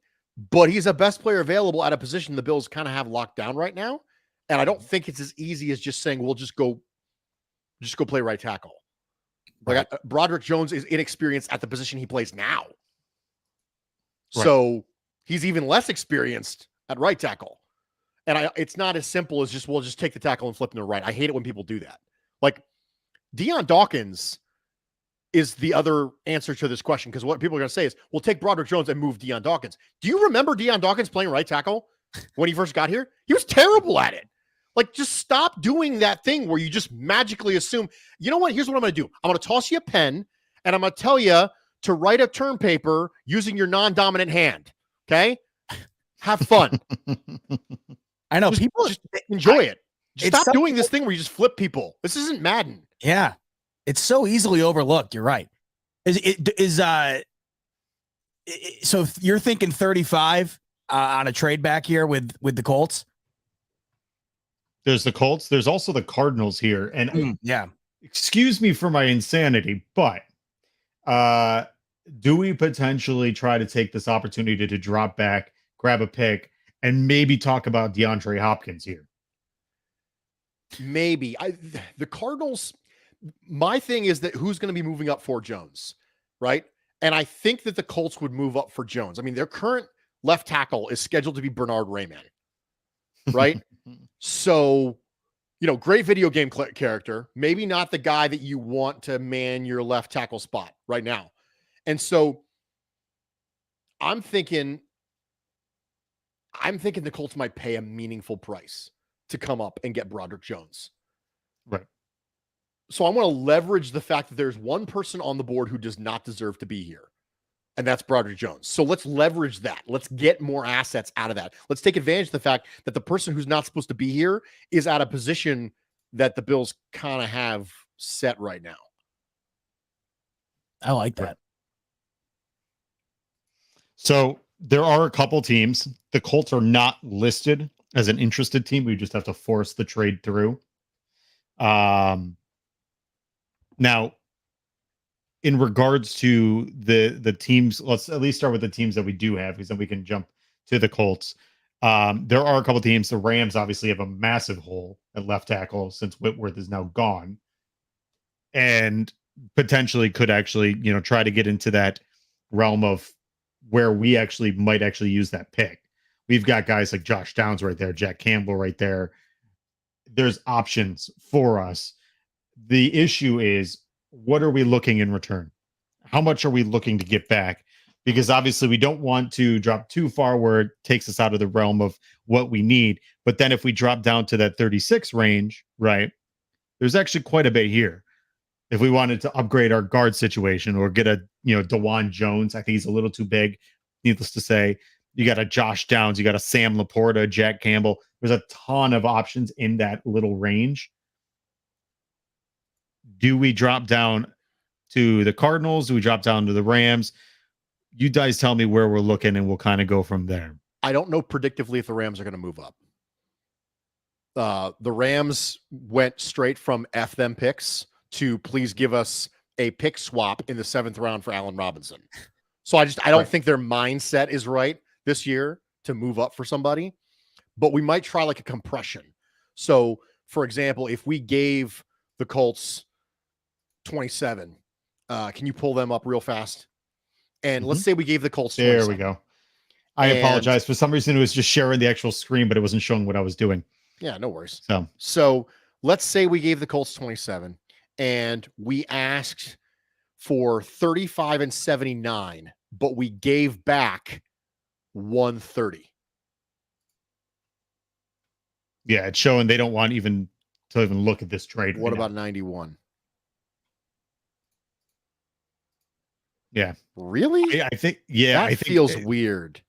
but he's a best player available at a position the Bills kind of have locked down right now. And I don't think it's as easy as just saying, we'll just go play right tackle. Like Broderick Jones is inexperienced at the position he plays now. Right. So he's even less experienced at right tackle. And it's not as simple as we'll just take the tackle and flip him to right. I hate it when people do that. Like Deion Dawkins is the other answer to this question, because what people are going to say is, we'll take Broderick Jones and move Deion Dawkins. Do you remember Deion Dawkins playing right tackle when he first got here? He was terrible at it. Like, just stop doing that thing where you just magically assume, you know what? Here's what I'm going to do. I'm going to toss you a pen, and I'm going to tell you to write a term paper using your non-dominant hand. Okay? Have fun. I know people just enjoy it. Just stop doing this thing where you just flip people. This isn't Madden. Yeah. It's so easily overlooked. You're right. So if you're thinking 35 on a trade back here with the Colts. There's the Colts. There's also the Cardinals here. And yeah, excuse me for my insanity, but do we potentially try to take this opportunity to drop back, grab a pick, and maybe talk about DeAndre Hopkins here? Maybe. The Cardinals, my thing is that who's going to be moving up for Jones, right? And I think that the Colts would move up for Jones. I mean, their current left tackle is scheduled to be Bernard Rayman, right? So, great video game character, maybe not the guy that you want to man your left tackle spot right now. And so I'm thinking the Colts might pay a meaningful price to come up and get Broderick Jones. Right. So I want to leverage the fact that there's one person on the board who does not deserve to be here, and that's Broderick Jones. So let's leverage that. Let's get more assets out of that. Let's take advantage of the fact that the person who's not supposed to be here is at a position that the Bills kind of have set right now. I like that. So there are a couple teams. The Colts are not listed as an interested team. We just have to force the trade through. Now, in regards to the teams, let's at least start with the teams that we do have, because then we can jump to the Colts. There are a couple teams. The Rams obviously have a massive hole at left tackle since Whitworth is now gone, and potentially could actually, try to get into that realm of where we might use that pick. We've got guys like Josh Downs right there, Jack Campbell right there. There's options for us. The issue is, what are we looking in return? How much are we looking to get back? Because obviously we don't want to drop too far where it takes us out of the realm of what we need. But then if we drop down to that 36 range, right, there's actually quite a bit here. If we wanted to upgrade our guard situation or get a, DeJuan Jones, I think he's a little too big, needless to say. You got a Josh Downs, you got a Sam Laporta, Jack Campbell. There's a ton of options in that little range. Do we drop down to the Cardinals? Do we drop down to the Rams? You guys tell me where we're looking, and we'll kind of go from there. I don't know predictively if the Rams are going to move up. The Rams went straight from F them picks to please give us a pick swap in the 7th round for Allen Robinson. So I don't think their mindset is right this year to move up for somebody, but we might try like a compression. So for example, if we gave the Colts 27, can you pull them up real fast? And let's say we gave the Colts 27. There we go. I apologize. For some reason, it was just sharing the actual screen, but it wasn't showing what I was doing. Yeah, no worries. So let's say we gave the Colts 27 and we asked for 35 and 79, but we gave back 130. Yeah, it's showing they don't want to even look at this trade. What about 91? Yeah. Really? I think, yeah. That feels weird.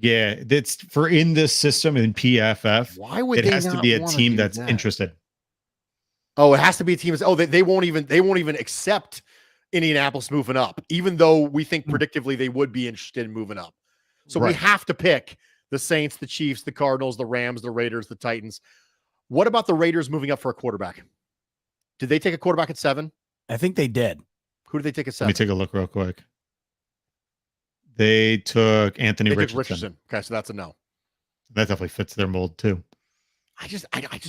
Yeah, that's for in this system in PFF. Why would it has to be a team that's interested? Oh, it has to be a team. They won't even accept Indianapolis moving up, even though we think predictively they would be interested in moving up. So we have to pick the Saints, the Chiefs, the Cardinals, the Rams, the Raiders, the Titans. What about the Raiders moving up for a quarterback? Did they take a quarterback at 7? I think they did. Who did they take at 7? Let me take a look real quick. They took Anthony Richardson. Okay, so that's a no. That definitely fits their mold too. I just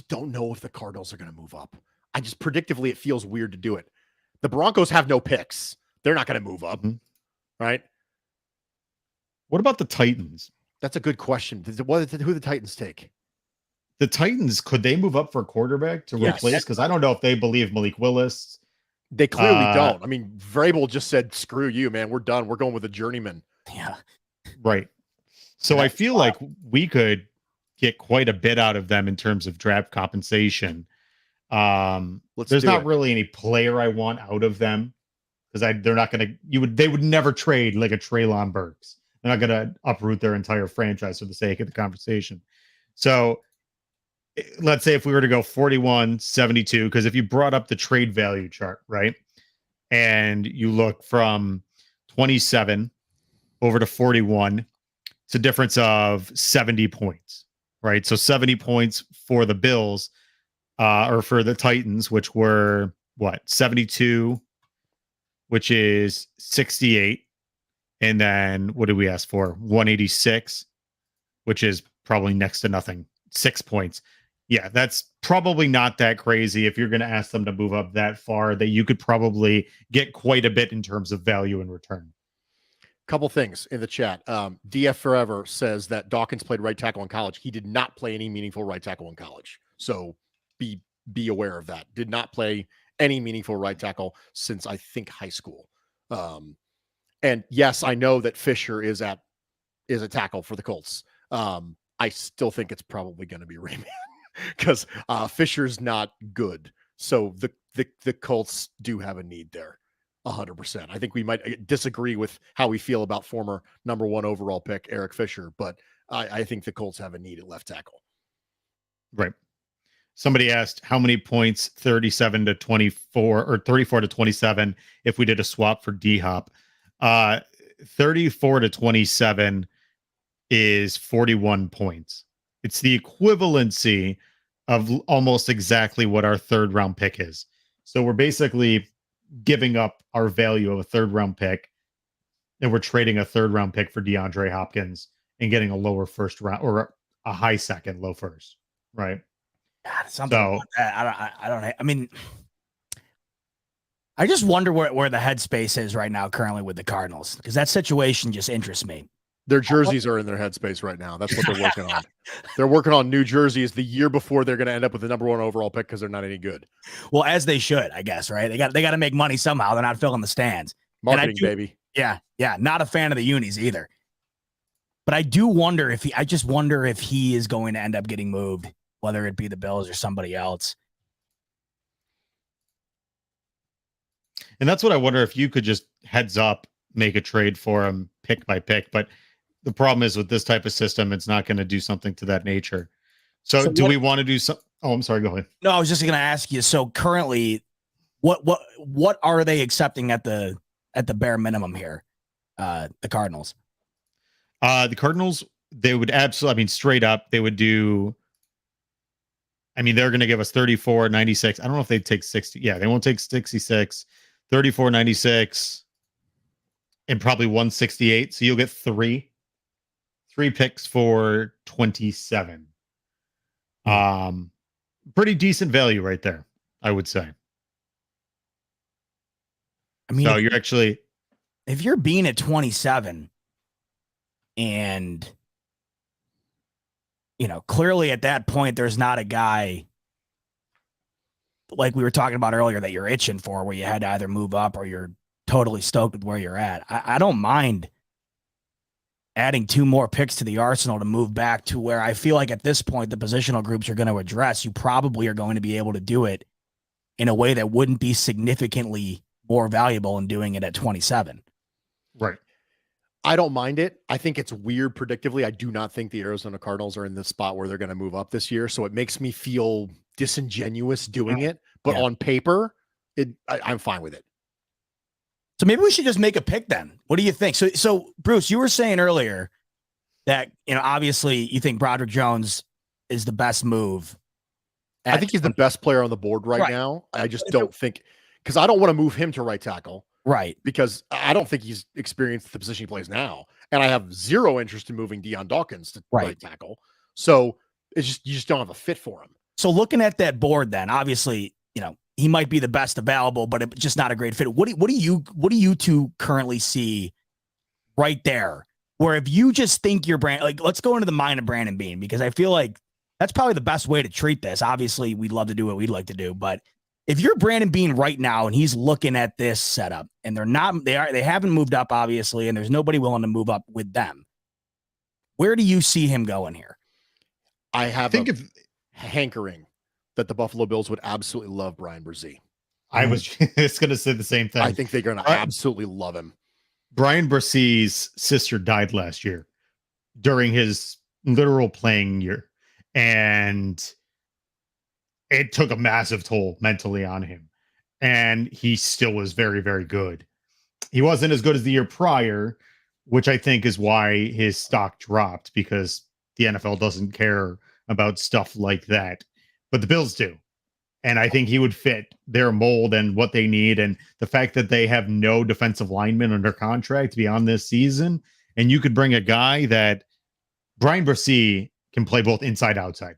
don't know if the Cardinals are going to move up. I just predictively, it feels weird to do it. The Broncos have no picks. They're not going to move up, right? What about the Titans? That's a good question. Who the Titans take? The Titans, could they move up for a quarterback to replace? Because I don't know if they believe Malik Willis. They clearly don't. I mean, Vrabel just said, screw you, man. We're done. We're going with a journeyman. Yeah. Right. So I feel like we could get quite a bit out of them in terms of draft compensation. There's not really any player I want out of them because they're not going to, they would never trade like a Treylon Burks. They're not going to uproot their entire franchise for the sake of the conversation. So let's say if we were to go 41, 72, because if you brought up the trade value chart, right, and you look from 27 over to 41, it's a difference of 70 points, right? So 70 points for the Bills or for the Titans, which were 72, which is 68. And then what did we ask for? 186, which is probably next to nothing. 6 points. Yeah, that's probably not that crazy if you're going to ask them to move up that far, that you could probably get quite a bit in terms of value in return. Couple things in the chat. DF Forever says that Dawkins played right tackle in college. He did not play any meaningful right tackle in college. So be aware of that. Did not play any meaningful right tackle since I think high school. And yes, I know that Fisher is a tackle for the Colts. I still think it's probably going to be Rayman because Fisher's not good. So the Colts do have a need there. 100%. I think we might disagree with how we feel about former number 1 overall pick Eric Fisher, but I think the Colts have a need at left tackle. Right. Somebody asked how many points 37 to 24 or 34 to 27 if we did a swap for D-Hop. 34 to 27 is 41 points. It's the equivalency of almost exactly what our 3rd round pick is. So we're basically giving up our value of a 3rd round pick, and we're trading a 3rd round pick for DeAndre Hopkins and getting a lower 1st round or a high 2nd, low 1st, right? God, something about that. I don't. I mean, I just wonder where the headspace is right now, currently with the Cardinals, because that situation just interests me. Their jerseys are in their headspace right now. That's what they're working on. They're working on new jerseys the year before they're going to end up with the number 1 overall pick because they're not any good. Well, as they should, I guess, right? They got to make money somehow. They're not filling the stands. Marketing, baby. Yeah. Not a fan of the unis either. But I do wonder I just wonder if he is going to end up getting moved, whether it be the Bills or somebody else. And that's what I wonder, if you could just heads up, make a trade for him pick by pick. But the problem is with this type of system, it's not going to do something to that nature. So do we want to do some? Oh, I'm sorry. Go ahead. No, I was just going to ask you. So currently, what are they accepting at the bare minimum here? The Cardinals. The Cardinals, they would absolutely, I mean, straight up, they would do. I mean, they're going to give us 34, 96. I don't know if they'd take 60. Yeah, they won't take 66, 34, 96, and probably 168. So you'll get three picks for 27. Pretty decent value right there, I would say. I mean, so you're actually, if you're Beane at 27 and clearly at that point, there's not a guy like we were talking about earlier that you're itching for, where you had to either move up or you're totally stoked with where you're at. I don't mind adding 2 more picks to the arsenal to move back to where I feel like at this point, the positional groups you're going to address, you probably are going to be able to do it in a way that wouldn't be significantly more valuable in doing it at 27. Right. I don't mind it. I think it's weird predictively. I do not think the Arizona Cardinals are in the spot where they're going to move up this year. So it makes me feel disingenuous doing it. But on paper, I'm fine with it. So maybe we should just make a pick then. What do you think? So Bruce, you were saying earlier that, obviously you think Broderick Jones is the best move. I think he's the best player on the board right now. I just don't think, because I don't want to move him to right tackle. Right. Because I don't think he's experienced the position he plays now. And I have zero interest in moving Deion Dawkins to right tackle. So it's just, you just don't have a fit for him. So looking at that board then, obviously, he might be the best available, but it's just not a great fit. What do you two currently see right there? Where if you just think you're let's go into the mind of Brandon Beane, because I feel like that's probably the best way to treat this. Obviously, we'd love to do what we'd like to do, but if you're Brandon Beane right now and he's looking at this setup and they haven't moved up, obviously, and there's nobody willing to move up with them, where do you see him going here? I think a hankering that the Buffalo Bills would absolutely love Brian Bresee. I was just going to say the same thing. I think they're going to absolutely love him. Brian Bresee's sister died last year during his literal playing year, and it took a massive toll mentally on him. And he still was very, very good. He wasn't as good as the year prior, which I think is why his stock dropped, because the NFL doesn't care about stuff like that. But the Bills do. And I think he would fit their mold and what they need. And the fact that they have no defensive lineman under contract beyond this season, and you could bring a guy that Brian Bresee can play both inside, outside.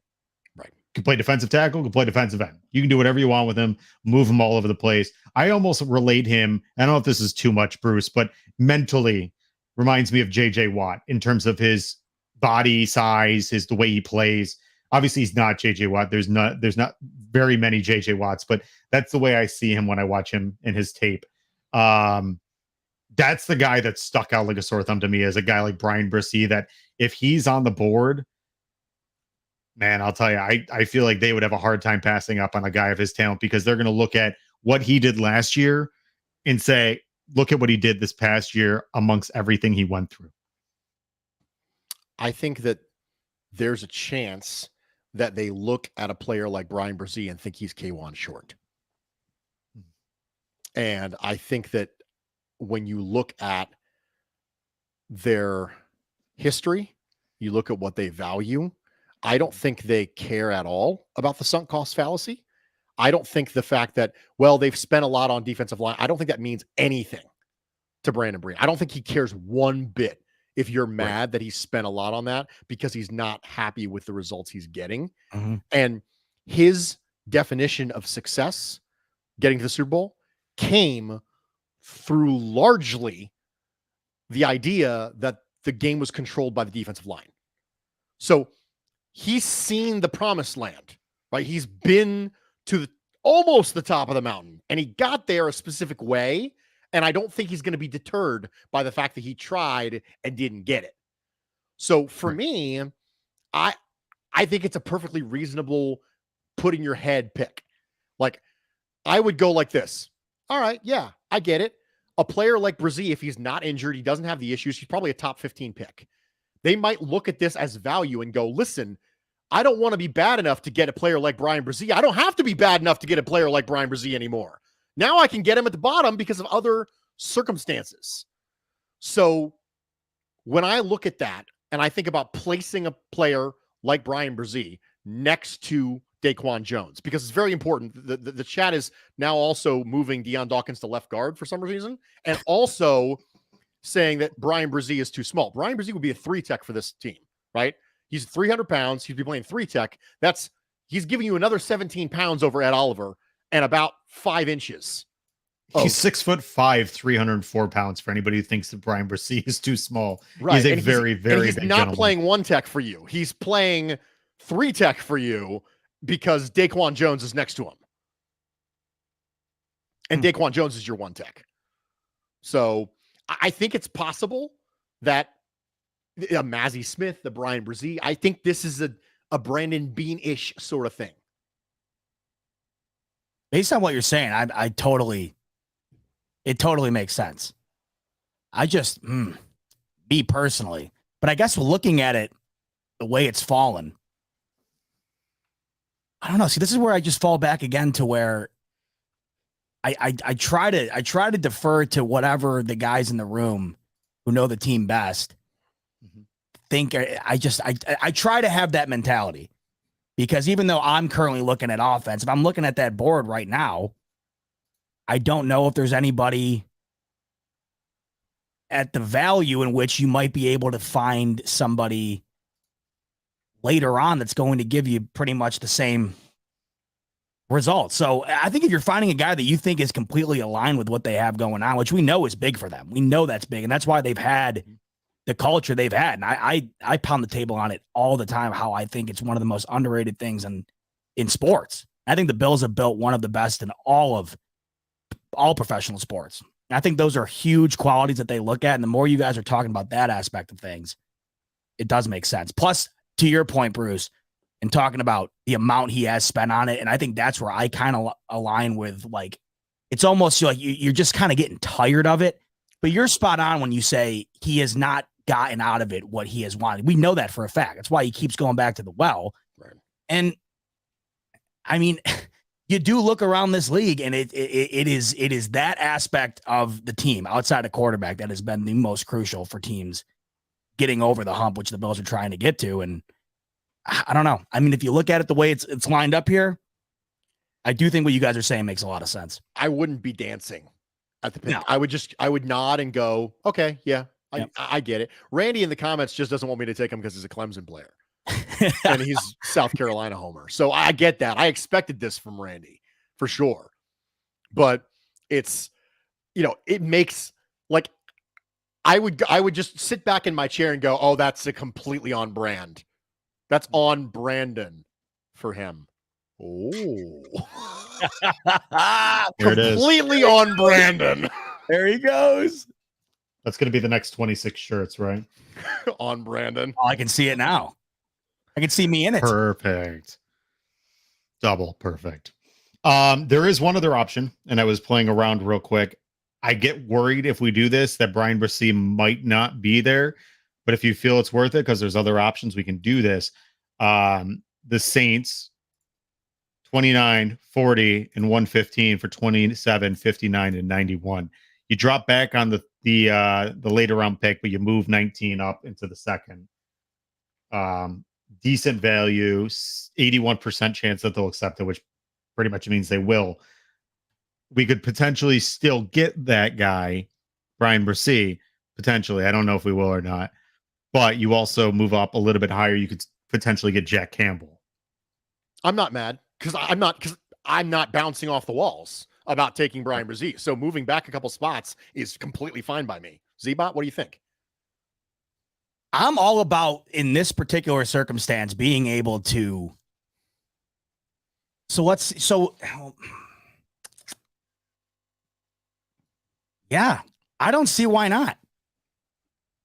Right. Can play defensive tackle, can play defensive end. You can do whatever you want with him, move him all over the place. I almost relate him. I don't know if this is too much, Bruce, but mentally reminds me of JJ Watt in terms of his body size, the way he plays. Obviously, he's not JJ Watt. There's not very many JJ Watts, but that's the way I see him when I watch him in his tape. That's the guy that stuck out like a sore thumb to me, as a guy like Brian Bresee, that if he's on the board, man, I'll tell you, I feel like they would have a hard time passing up on a guy of his talent, because they're going to look at what he did last year and say, look at what he did this past year amongst everything he went through. I think that there's a chance that they look at a player like Brian Bresee and think he's K1 short. And I think that when you look at their history, you look at what they value, I don't think they care at all about the sunk cost fallacy. I don't think the fact that, well, they've spent a lot on defensive line, I don't think that means anything to Brandon Beane. I don't think he cares one bit if you're mad that he spent a lot on that, because he's not happy with the results he's getting. Mm-hmm. And his definition of success, getting to the Super Bowl, came through largely the idea that the game was controlled by the defensive line. So he's seen the promised land, right? He's been to almost the top of the mountain, and he got there a specific way. And I don't think he's going to be deterred by the fact that he tried and didn't get it. So for me, I think it's a perfectly reasonable put in your head pick. Like, I would go like this. All right, yeah, I get it. A player like Bresee, if he's not injured, he doesn't have the issues, he's probably a top 15 pick. They might look at this as value and go, listen, I don't want to be bad enough to get a player like Brian Bresee. I don't have to be bad enough to get a player like Brian Bresee anymore. Now I can get him at the bottom because of other circumstances. So when I look at that and I think about placing a player like Brian Bresee next to Daquan Jones, because it's very important. The chat is now also moving Deion Dawkins to left guard for some reason, and also saying that Brian Bresee is too small. Brian Bresee would be a 3-tech for this team, right? He's 300 pounds. He'd be playing 3-tech. He's giving you another 17 pounds over Ed Oliver and about 5 inches. He's 6'5", 304 pounds. For anybody who thinks that Brian Bresee is too small, right. He's a very he's big not gentleman. Playing 1-tech for you. He's playing 3-tech for you because Daquan Jones is next to him, and Daquan Jones is your 1-tech. So I think it's possible that Mazi Smith, the Brian Bresee, I think this is a Brandon Beane-ish sort of thing. Based on what you're saying, it totally makes sense. I just, me personally, but I guess looking at it the way it's fallen, I don't know. See, this is where I just fall back again to where I try to defer to whatever the guys in the room who know the team best think. I try to have that mentality, because even though I'm currently looking at offense, if I'm looking at that board right now, I don't know if there's anybody at the value in which you might be able to find somebody later on that's going to give you pretty much the same results. So I think if you're finding a guy that you think is completely aligned with what they have going on, which we know is big for them, we know that's big, and that's why they've had the culture they've had. And I pound the table on it all the time, how I think it's one of the most underrated things in sports. I think the Bills have built one of the best in all professional sports. I think those are huge qualities that they look at. And the more you guys are talking about that aspect of things, it does make sense. Plus, to your point, Bruce, and talking about the amount he has spent on it. And I think that's where I kind of align with, like, it's almost like you're just kind of getting tired of it, but you're spot on when you say he has not gotten out of it what he has wanted. We know that for a fact. That's why he keeps going back to the well. Right. And I mean, you do look around this league, and it is that aspect of the team outside of quarterback that has been the most crucial for teams getting over the hump, which the Bills are trying to get to. And I don't know. I mean, if you look at it the way it's lined up here, I do think what you guys are saying makes a lot of sense. I wouldn't be dancing at the pick. No. I would nod and go, okay, yeah, I get it. Randy in the comments just doesn't want me to take him because he's a Clemson player. and he's South Carolina homer. So I get that. I expected this from Randy for sure. But it's, it makes like I would just sit back in my chair and go, oh, that's a completely on brand. That's on Brandon for him. Oh, Here it is. completely on Brandon. There he goes. That's going to be the next 26 shirts, right? On Brandon. Oh, I can see it now. I can see me in it. Perfect. Double perfect. There is one other option, and I was playing around real quick. I get worried if we do this that Brian Bresee might not be there, but if you feel it's worth it because there's other options, we can do this. The Saints 29, 40, and 115 for 27, 59, and 91. You drop back on the later round pick, but you move 19 up into the second. Decent value, 81% chance that they'll accept it, which pretty much means they will. We could potentially still get that guy, Brian Bresee, potentially. I don't know if we will or not. But you also move up a little bit higher. You could potentially get Jack Campbell. I'm not mad because I'm not bouncing off the walls about taking Brian Bresee. So moving back a couple spots is completely fine by me. Zbot, what do you think? I'm all about, in this particular circumstance, being able to. Yeah, I don't see why not.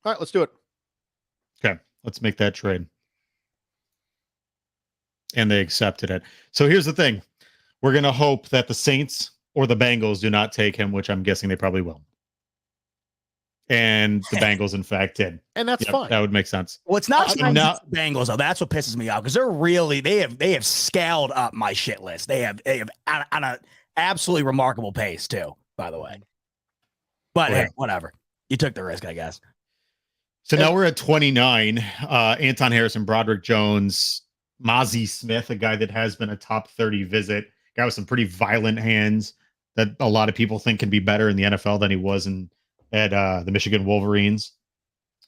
All right, let's do it. Okay, let's make that trade. And they accepted it. So here's the thing. We're going to hope that the Saints or the Bengals do not take him, which I'm guessing they probably will. And the Bengals, in fact, did. And that's fine. That would make sense. Well, it's not the Bengals, though. That's what pisses me off because they have scaled up my shit list. They have on an absolutely remarkable pace, too, by the way. But hey, whatever. You took the risk, I guess. So now we're at 29. Anton Harrison, Broderick Jones, Mazi Smith, a guy that has been a top 30 visit, guy with some pretty violent hands that a lot of people think can be better in the NFL than he was at the Michigan Wolverines.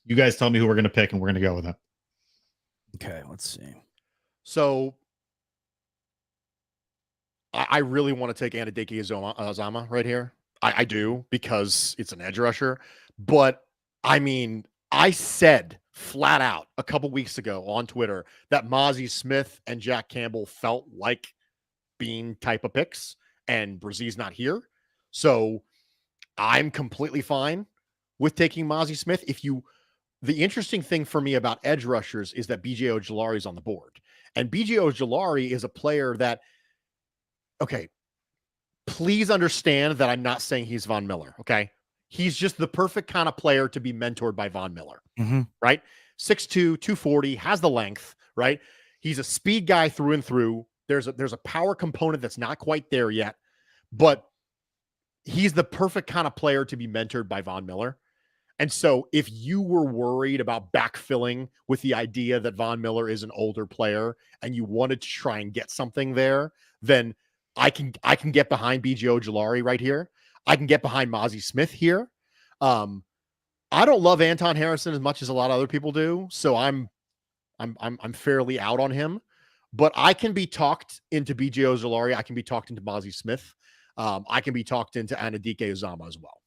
You guys tell me who we're going to pick, and we're going to go with it. Okay, let's see. So I really want to take Anadike Azama right here. I do, because it's an edge rusher. But, I mean, I said flat out a couple weeks ago on Twitter that Mazi Smith and Jack Campbell felt like Beane type of picks, and Bresee's not here. So I'm completely fine with taking Mazi Smith. The interesting thing for me about edge rushers is that BJ Ojulari is on the board. And BJ Ojulari is a player that, okay, please understand that I'm not saying he's Von Miller, okay? He's just the perfect kind of player to be mentored by Von Miller, right? 6'2", 240, has the length, right? He's a speed guy through and through. There's a power component that's not quite there yet, but he's the perfect kind of player to be mentored by Von Miller. And so if you were worried about backfilling with the idea that Von Miller is an older player and you wanted to try and get something there, then I can get behind BJ Ojulari right here. I can get behind Mazi Smith here. I don't love Anton Harrison as much as a lot of other people do, so I'm fairly out on him. But I can be talked into BJ Ojulari. I can be talked into Mazi Smith. I can be talked into Anadike Uzama as well.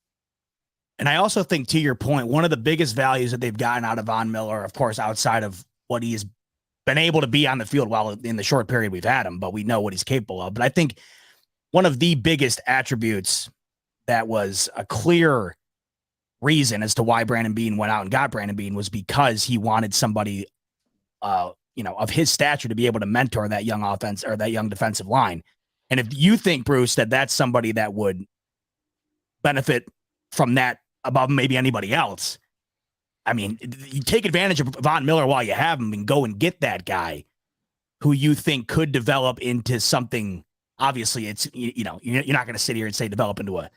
And I also think, to your point, one of the biggest values that they've gotten out of Von Miller, of course, outside of what he has been able to be on the field while in the short period we've had him, but we know what he's capable of. But I think one of the biggest attributes that was a clear reason as to why Brandon Beane went out and got Brandon Beane was because he wanted somebody, of his stature to be able to mentor that young offense or that young defensive line. And if you think, Bruce, that that's somebody that would benefit from that above maybe anybody else, I mean, you take advantage of Von Miller while you have him and go and get that guy who you think could develop into something. Obviously, it's, you're not going to sit here and say develop into a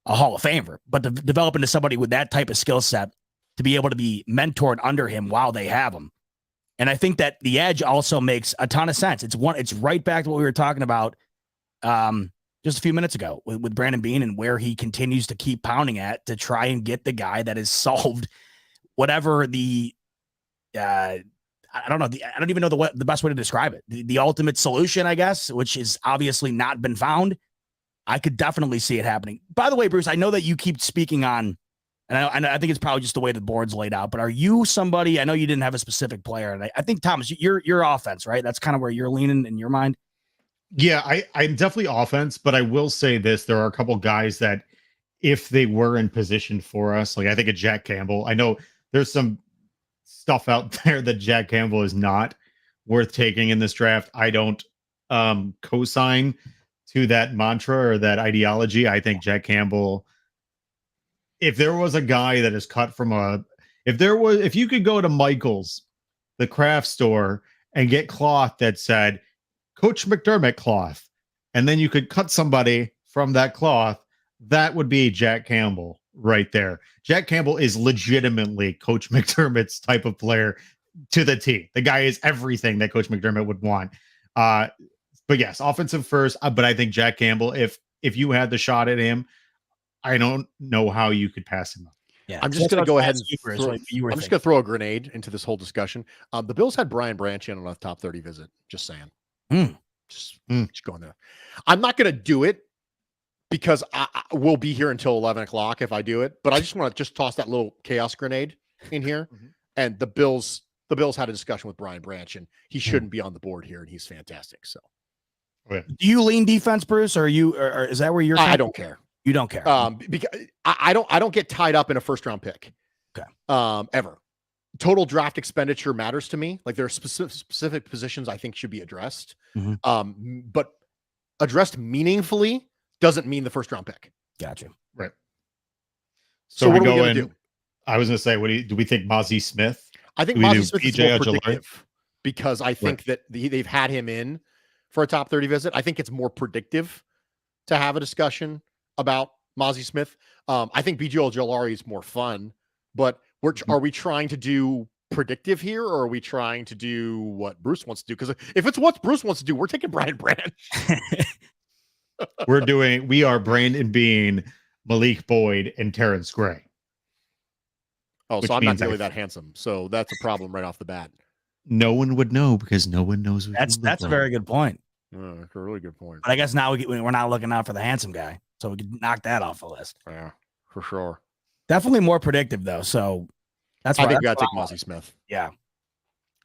Hall of Famer, but to develop into somebody with that type of skill set to be able to be mentored under him while they have him. And I think that the edge also makes a ton of sense. It's right back to what we were talking about just a few minutes ago with Brandon Beane and where he continues to keep pounding at to try and get the guy that has solved whatever the, I I don't know. I don't even know the best way to describe it. The ultimate solution, I guess, which is obviously not been found. I could definitely see it happening. By the way, Bruce, I know that you keep speaking on, and I think it's probably just the way the board's laid out, but are you somebody, I know you didn't have a specific player, and I think, Thomas, you're offense, right? That's kind of where you're leaning in your mind. Yeah, I'm definitely offense, but I will say this. There are a couple guys that if they were in position for us, like I think of Jack Campbell. I know there's some stuff out there that Jack Campbell is not worth taking in this draft. I don't co-sign to that mantra or that ideology. I think Jack Campbell, if there was a guy that is cut from if you could go to Michael's, the craft store, and get cloth that said Coach McDermott cloth, and then you could cut somebody from that cloth, that would be Jack Campbell right there. Jack Campbell is legitimately Coach McDermott's type of player to the T. The guy is everything that Coach McDermott would want. But yes, offensive first. But I think Jack Campbell, if you had the shot at him, I don't know how you could pass him up. Yeah, I'm just going to go ahead and throw a grenade into this whole discussion. The Bills had Brian Branch in on a top 30 visit. Just saying. Just going there. I'm not going to do it because I will be here until 11 o'clock if I do it. But I just want to toss that little chaos grenade in here. And the Bills had a discussion with Brian Branch, and he shouldn't be on the board here, and he's fantastic. So, do you lean defense, Bruce, or is that where you're? I don't care. You don't care. Because I don't get tied up in a first round pick. Okay. Ever. Total draft expenditure matters to me. Like there are specific positions I think should be addressed. But addressed meaningfully doesn't mean the first round pick. Gotcha. Right. So what are we going to do? I was going to say, do we think Mazi Smith? I think Mazi Smith is more predictive because I think that they've had him in for a top 30 visit. I think it's more predictive to have a discussion about Mazi Smith. I think BJ Ojulari is more fun, but are we trying to do predictive here, or are we trying to do what Bruce wants to do? Because if it's what Bruce wants to do, we're taking Brian Branch. We are Brandon Beane, Malik Boyd, and Terrance Gray. Oh, so I'm not nearly that handsome. So that's a problem right off the bat. No one would know because no one knows. That's a very good point. That's a really good point. But I guess now we're not looking out for the handsome guy, so we can knock that off the list. Yeah, for sure. Definitely more predictive though. So I think we got to take Mazi Smith. Yeah.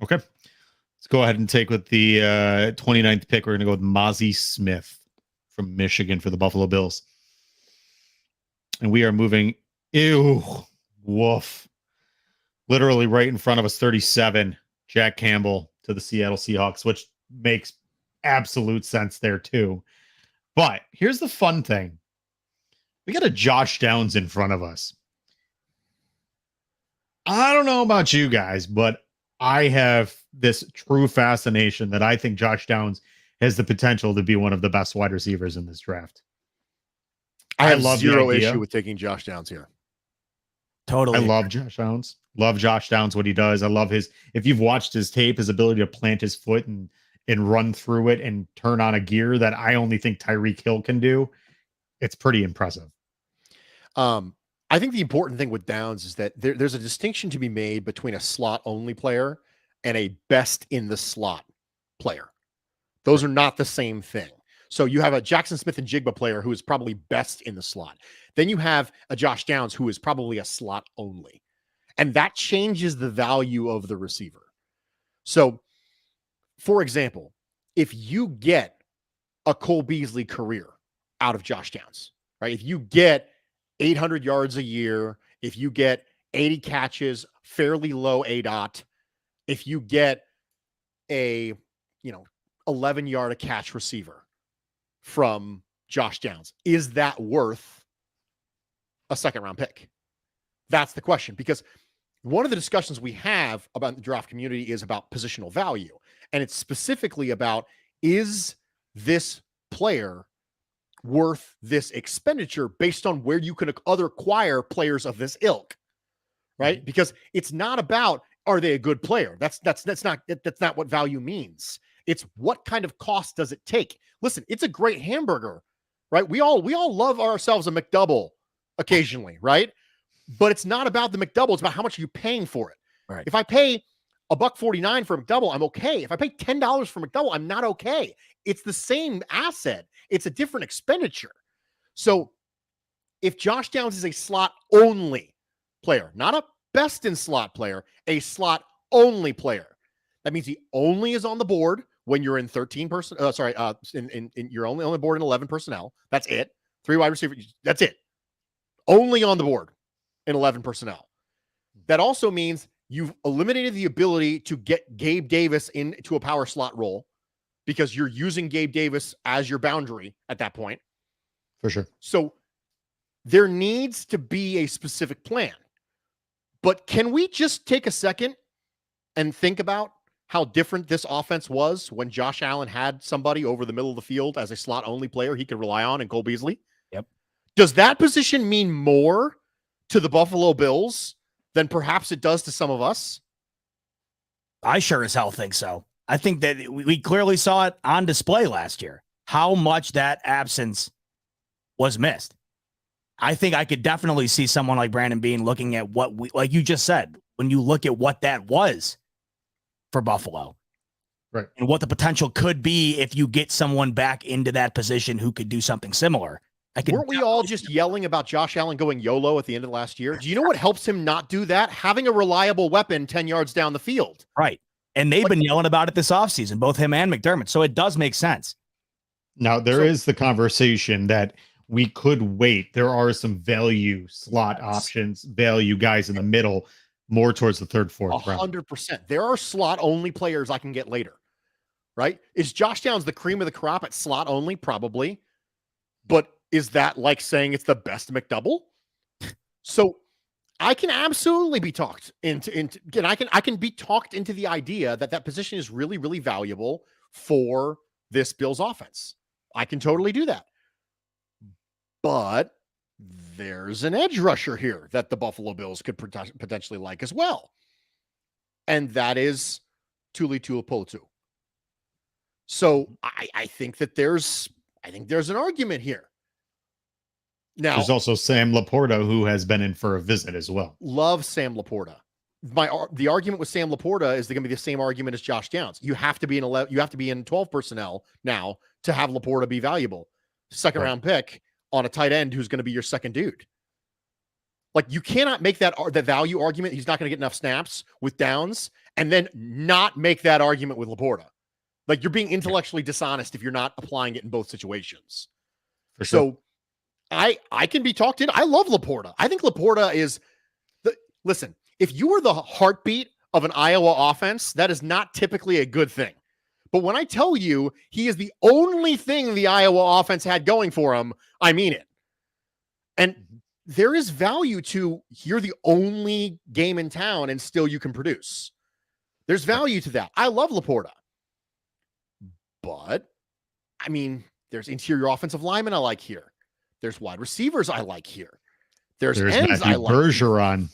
Okay. Let's go ahead and take with the 29th pick. We're going to go with Mazi Smith from Michigan for the Buffalo Bills. And we are moving. Ew. Woof. Literally right in front of us, 37, Jack Campbell to the Seattle Seahawks, which makes absolute sense there too. But here's the fun thing. We got a Josh Downs in front of us. I don't know about you guys, but I have this true fascination that I think Josh Downs has the potential to be one of the best wide receivers in this draft. I have zero issue with taking Josh Downs here. Totally. I love Josh Downs. Love Josh Downs, what he does. I love if you've watched his tape, his ability to plant his foot and run through it and turn on a gear that I only think Tyreek Hill can do. It's pretty impressive. I think the important thing with Downs is that there's a distinction to be made between a slot only player and a best in the slot player. Those are not the same thing. So you have a Jackson Smith and Jigba player who is probably best in the slot. Then you have a Josh Downs who is probably a slot only. And that changes the value of the receiver. So, for example, if you get a Cole Beasley career out of Josh Downs, right? If you get 800 yards a year, if you get 80 catches, fairly low ADOT, if you get a 11-yard a catch receiver from Josh Downs, is that worth a second round pick? That's the question, because one of the discussions we have about the draft community is about positional value. And it's specifically about, is this player worth this expenditure based on where you can acquire players of this ilk, right? Because it's not about, are they a good player? That's not what value means. It's what kind of cost does it take? Listen, it's a great hamburger, right? We all love ourselves a McDouble occasionally, right? But it's not about the McDouble. It's about how much are you paying for it. Right. If I pay $1.49 for McDouble, I'm okay. If I pay $10 for McDouble, I'm not okay. It's the same asset. It's a different expenditure. So if Josh Downs is a slot only player, not a best in slot player, a slot only player, that means he only is on the board when you're in 13 person. You're only on the board in 11 personnel. That's it. 3 wide receivers. That's it. Only on the board in 11 personnel. That also means you've eliminated the ability to get Gabe Davis into a power slot role because you're using Gabe Davis as your boundary at that point. For sure. So there needs to be a specific plan. But can we just take a second and think about how different this offense was when Josh Allen had somebody over the middle of the field as a slot-only player he could rely on in Cole Beasley? Yep. Does that position mean more to the Buffalo Bills than perhaps it does to some of us? I sure as hell think so. I think that we clearly saw it on display last year, how much that absence was missed. I think I could definitely see someone like Brandon Beane looking at what we, like you just said, when you look at what that was for Buffalo, right, and what the potential could be if you get someone back into that position who could do something similar. Weren't we all just yelling about Josh Allen going YOLO at the end of last year? Do you know what helps him not do that? Having a reliable weapon 10 yards down the field. Right. And they've been yelling about it this offseason, both him and McDermott. So it does make sense. Now, there is the conversation that we could wait. There are some value slot options, value guys in the middle, more towards the third, fourth round. 100%. There are slot only players I can get later, right? Is Josh Downs the cream of the crop at slot only? Probably. But is that like saying it's the best McDouble? So I can absolutely be talked into again, I can be talked into the idea that that position is really, really valuable for this Bills offense. I can totally do that. But there's an edge rusher here that the Buffalo Bills could potentially like as well. And that is Tuli Tuipulotu. So I think that there's an argument here. Now, there's also Sam Laporta, who has been in for a visit as well. Love Sam Laporta. The argument with Sam Laporta is going to be the same argument as Josh Downs. You have to be in 11. You have to be in 12 personnel now to have Laporta be valuable. Second round pick on a tight end who's going to be your second dude. Like, you cannot make that the value argument. He's not going to get enough snaps with Downs, and then not make that argument with Laporta. Like, you're being intellectually dishonest if you're not applying it in both situations. For sure. So I can be talked in. I love Laporta. I think Laporta is listen, if you are the heartbeat of an Iowa offense, that is not typically a good thing. But when I tell you he is the only thing the Iowa offense had going for him, I mean it. And there is value to, you're the only game in town and still you can produce. There's value to that. I love Laporta. But, I mean, there's interior offensive linemen I like here. There's wide receivers I like here. There's ends Matthew I like. Bergeron.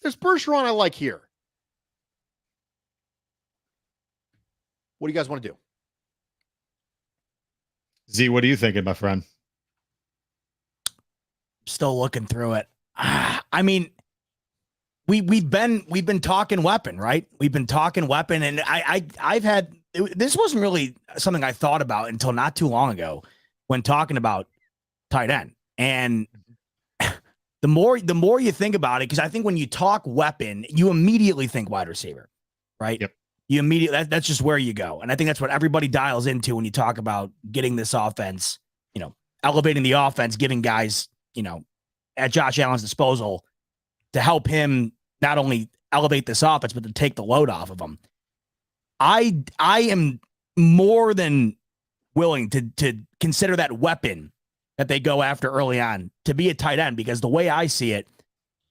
There's Bergeron I like here. What do you guys want to do? Z, what are you thinking, my friend? Still looking through it. I mean, we've been talking weapon, right? We've been talking weapon, and I've had this wasn't really something I thought about until not too long ago when talking about tight end. And the more you think about it, because I think when you talk weapon, you immediately think wide receiver, right? Yep. You immediately that's just where you go. And I think that's what everybody dials into when you talk about getting this offense, elevating the offense, giving guys, at Josh Allen's disposal to help him not only elevate this offense, but to take the load off of him. I am more than willing to consider that weapon that they go after early on to be a tight end, because the way I see it,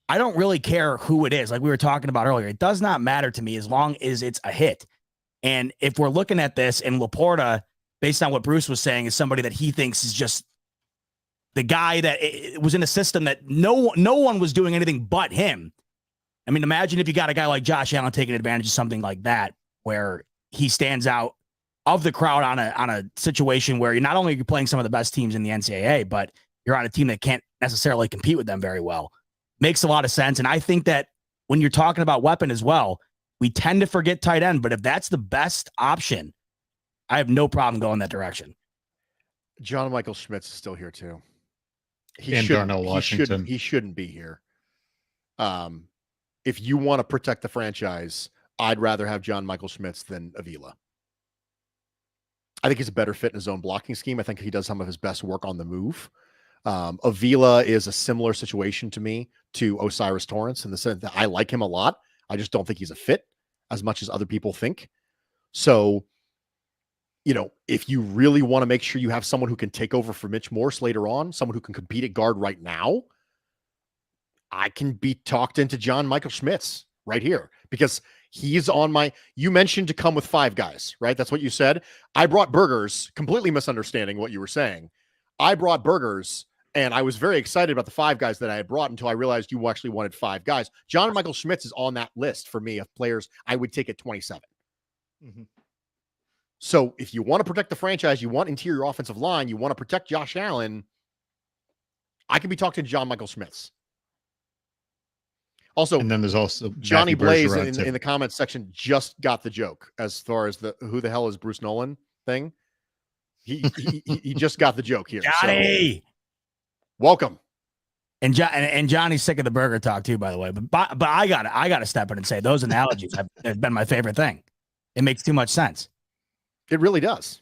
I don't really care who it is. Like we were talking about earlier, it does not matter to me as long as it's a hit. And if we're looking at this, and Laporta, based on what Bruce was saying, is somebody that he thinks is just the guy that was in a system that no one was doing anything but him. I mean, imagine if you got a guy like Josh Allen taking advantage of something like that, where he stands out of the crowd on a situation where you're not only playing some of the best teams in the NCAA, but you're on a team that can't necessarily compete with them very well. Makes a lot of sense. And I think that when you're talking about weapon as well, We tend to forget tight end, but if that's the best option, I have no problem going that direction. John Michael Schmitz is still here too. And Darnell Washington. He shouldn't be here. If you want to protect the franchise, I'd rather have John Michael Schmitz than Avila. I think he's a better fit in his own blocking scheme. I think he does some of his best work on the move. Avila is a similar situation to me to Osiris Torrance in the sense that I like him a lot. I just don't think he's a fit as much as other people think. So, if you really want to make sure you have someone who can take over for Mitch Morse later on, someone who can compete at guard right now, I can be talked into John Michael Schmitz right here because he's on you mentioned to come with 5 guys, right? That's what you said. I brought burgers, completely misunderstanding what you were saying. I brought burgers and I was very excited about the 5 guys that I had brought until I realized you actually wanted 5 guys. John Michael Schmitz is on that list for me of players I would take at 27. Mm-hmm. So if you want to protect the franchise, you want interior offensive line, you want to protect Josh Allen, I can be talking to John Michael Schmitz. Also, and then there's also Johnny Matthew Blaze in the comments section just got the joke as far as the who the hell is Bruce Nolan thing. He just got the joke here. Johnny, so, welcome. And Johnny's sick of the burger talk too, by the way. But I got to step in and say those analogies have been my favorite thing. It makes too much sense. It really does.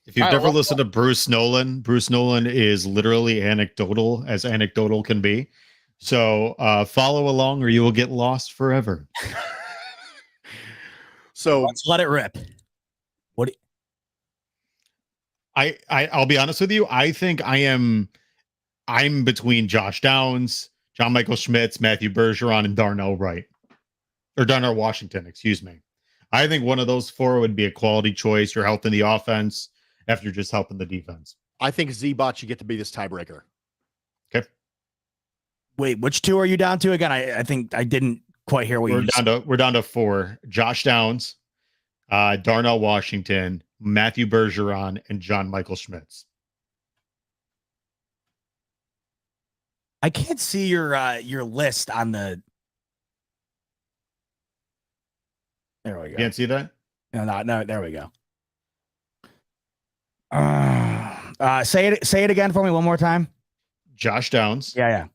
If you've never listened to Bruce Nolan is literally anecdotal as anecdotal can be. So follow along or you will get lost forever. So let's let it rip. I'll be honest with you. I think I'm between Josh Downs, John Michael Schmitz, Matthew Bergeron, and Darnell Washington, excuse me. I think one of those 4 would be a quality choice. You're helping the offense after just helping the defense. I think Zbot should get to be this tiebreaker. Okay. Wait, which 2 are you down to again? I think I didn't quite hear what we're down to 4. Josh Downs, Darnell Washington, Matthew Bergeron, and John Michael Schmitz. I can't see your list on the. There we go. Can't see that? No. There we go. Say it again for me one more time. Josh Downs. Yeah.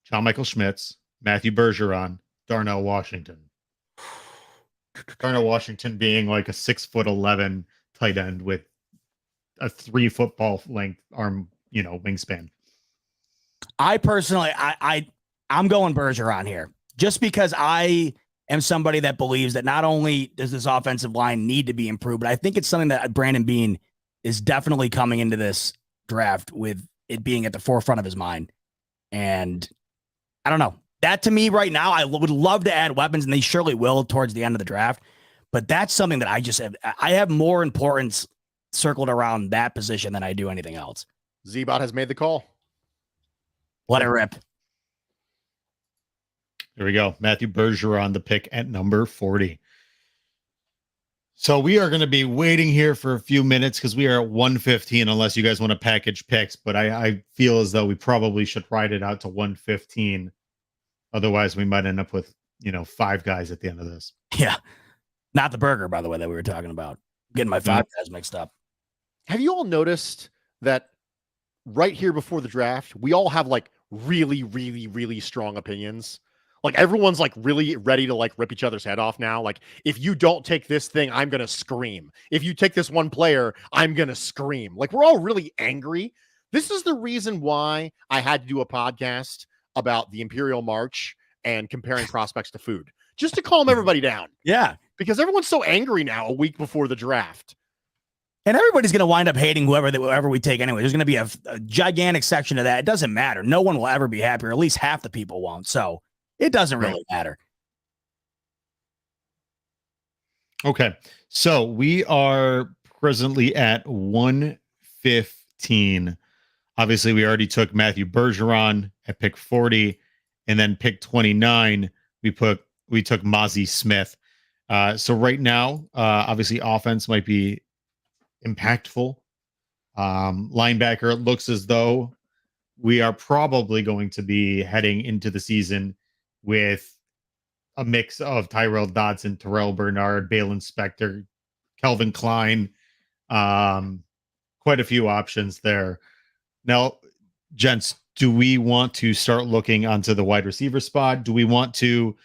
John Michael Schmitz, Matthew Bergeron, Darnell Washington. Darnell Washington being like a 6'11" tight end with a 3 football length arm, wingspan. I personally, I'm going Bergeron here just because I am somebody that believes that not only does this offensive line need to be improved, but I think it's something that Brandon Beane is definitely coming into this draft with it being at the forefront of his mind. And I don't know. That to me right now, I would love to add weapons, and they surely will towards the end of the draft. But that's something that I have more importance circled around that position than I do anything else. Zbot has made the call. Let it rip. There we go. Matthew Bergeron, the pick at number 40. So we are going to be waiting here for a few minutes because we are at 115 unless you guys want to package picks. But I feel as though we probably should ride it out to 115. Otherwise, we might end up with, 5 guys at the end of this. Yeah. Not the burger, by the way, that we were talking about. Getting my 5 guys mixed up. Have you all noticed that right here before the draft, we all have like really, really, really strong opinions? Like everyone's like really ready to like rip each other's head off now. Like if you don't take this thing, I'm going to scream. If you take this one player, I'm going to scream. Like we're all really angry. This is the reason why I had to do a podcast about the Imperial March and comparing prospects to food, just to calm everybody down. Yeah. Because everyone's so angry now a week before the draft. And everybody's going to wind up hating whoever we take anyway. There's going to be a gigantic section of that. It doesn't matter. No one will ever be happy, or at least half the people won't. So it doesn't really matter. Okay. So we are presently at 115. Obviously, we already took Matthew Bergeron at pick 40, and then pick 29, we took Mazi Smith. So right now, obviously, offense might be impactful. Linebacker, it looks as though we are probably going to be heading into the season with a mix of Tyrell Dodson, Terrell Bernard, Balin Spector, Kelvin Klein. Quite a few options there. Now, gents, do we want to start looking onto the wide receiver spot? Do we want to,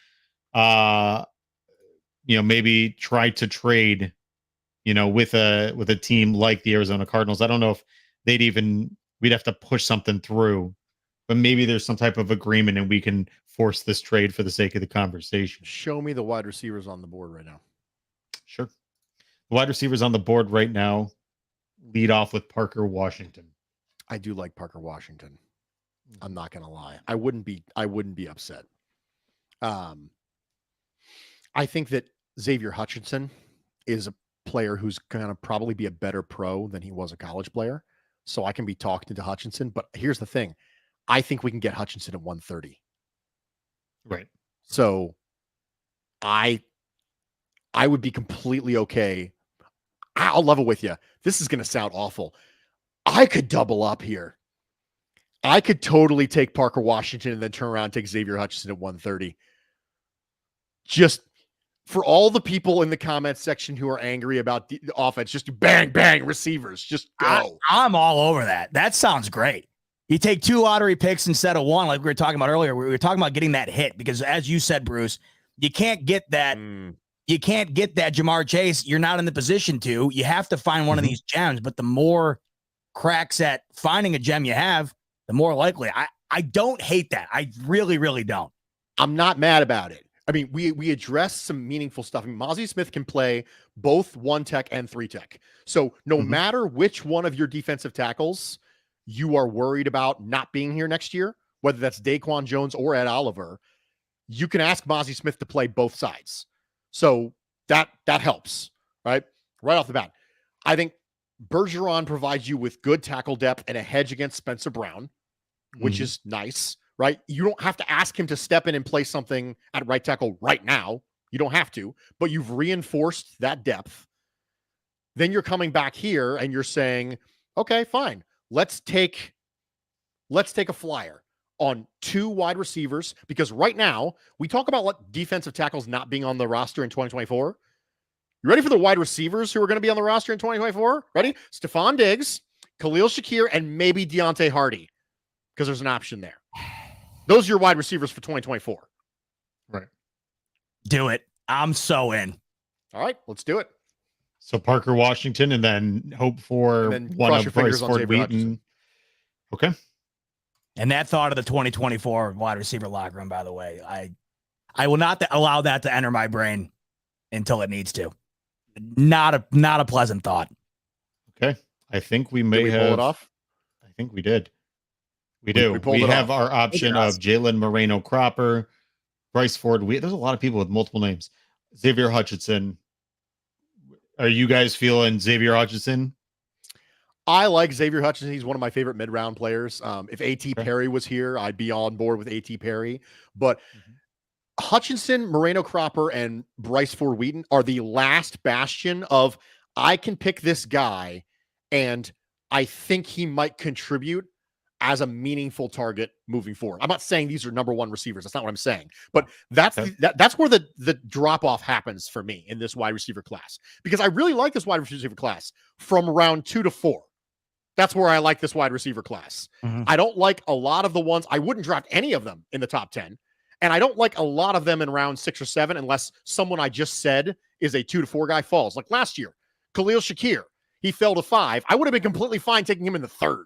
maybe try to trade, with a team like the Arizona Cardinals? I don't know if we'd have to push something through, but maybe there's some type of agreement and we can force this trade for the sake of the conversation. Show me the wide receivers on the board right now. Sure. The wide receivers on the board right now lead off with Parker Washington. I do like Parker Washington. I'm not going to lie. I wouldn't be upset. I think that Xavier Hutchinson is a player who's going to probably be a better pro than he was a college player. So I can be talked into Hutchinson. But here's the thing. I think we can get Hutchinson at 130. Right. So I would be completely okay. I'll level with you. This is going to sound awful. I could double up here. I could totally take Parker Washington and then turn around and take Xavier Hutchinson at 130. Just for all the people in the comments section who are angry about the offense, just bang, bang, receivers. Just go. I'm all over that. That sounds great. You take 2 lottery picks instead of 1, like we were talking about earlier. We were talking about getting that hit because, as you said, Bruce, you can't get that. You can't get that Jamar Chase. You're not in the position to. You have to find one of these gems. But the more cracks at finding a gem you have, the more likely. I don't hate that. I really, really don't. I'm not mad about it. I mean, we addressed some meaningful stuff. I mean, Mazi Smith can play both 1-tech and 3-tech. So no matter which one of your defensive tackles you are worried about not being here next year, whether that's Daquan Jones or Ed Oliver, you can ask Mazi Smith to play both sides. So that helps, right? Right off the bat. I think Bergeron provides you with good tackle depth and a hedge against Spencer Brown, which is nice, right? You don't have to ask him to step in and play something at right tackle right now. You don't have to, but you've reinforced that depth. Then you're coming back here and you're saying, okay, fine. Let's take a flyer on 2 wide receivers, because right now we talk about what defensive tackles not being on the roster in 2024. You ready for the wide receivers who are going to be on the roster in 2024? Ready? Stephon Diggs, Khalil Shakir, and maybe Deontay Hardy, because there's an option there. Those are your wide receivers for 2024. Right. Do it. I'm so in. All right, let's do it. So Parker Washington, and then hope for one of Bryce Ford Wheaton. Okay. And that thought of the 2024 wide receiver locker room, by the way, I will not allow that to enter my brain until it needs to. Not a pleasant thought. Okay. I think we may have pull it off. I think we did. We do. We have our option of Jalen Moreno Cropper, Bryce Ford. There's a lot of people with multiple names. Xavier Hutchinson. Are you guys feeling Xavier Hutchinson? I like Xavier Hutchinson. He's one of my favorite mid-round players. If A.T. Perry was here, I'd be on board with A.T. Perry. But Hutchinson, Moreno Cropper, and Bryce Ford Wheaton are the last bastion of, I can pick this guy and I think he might contribute as a meaningful target moving forward. I'm not saying these are number 1 receivers. That's not what I'm saying. But that's where the drop-off happens for me in this wide receiver class. Because I really like this wide receiver class from round 2 to 4. That's where I like this wide receiver class. I don't like a lot of the ones. I wouldn't draft any of them in the top 10. And I don't like a lot of them in round 6 or 7 unless someone I just said is a 2 to 4 guy falls. Like last year, Khalil Shakir, he fell to 5. I would have been completely fine taking him in the 3rd,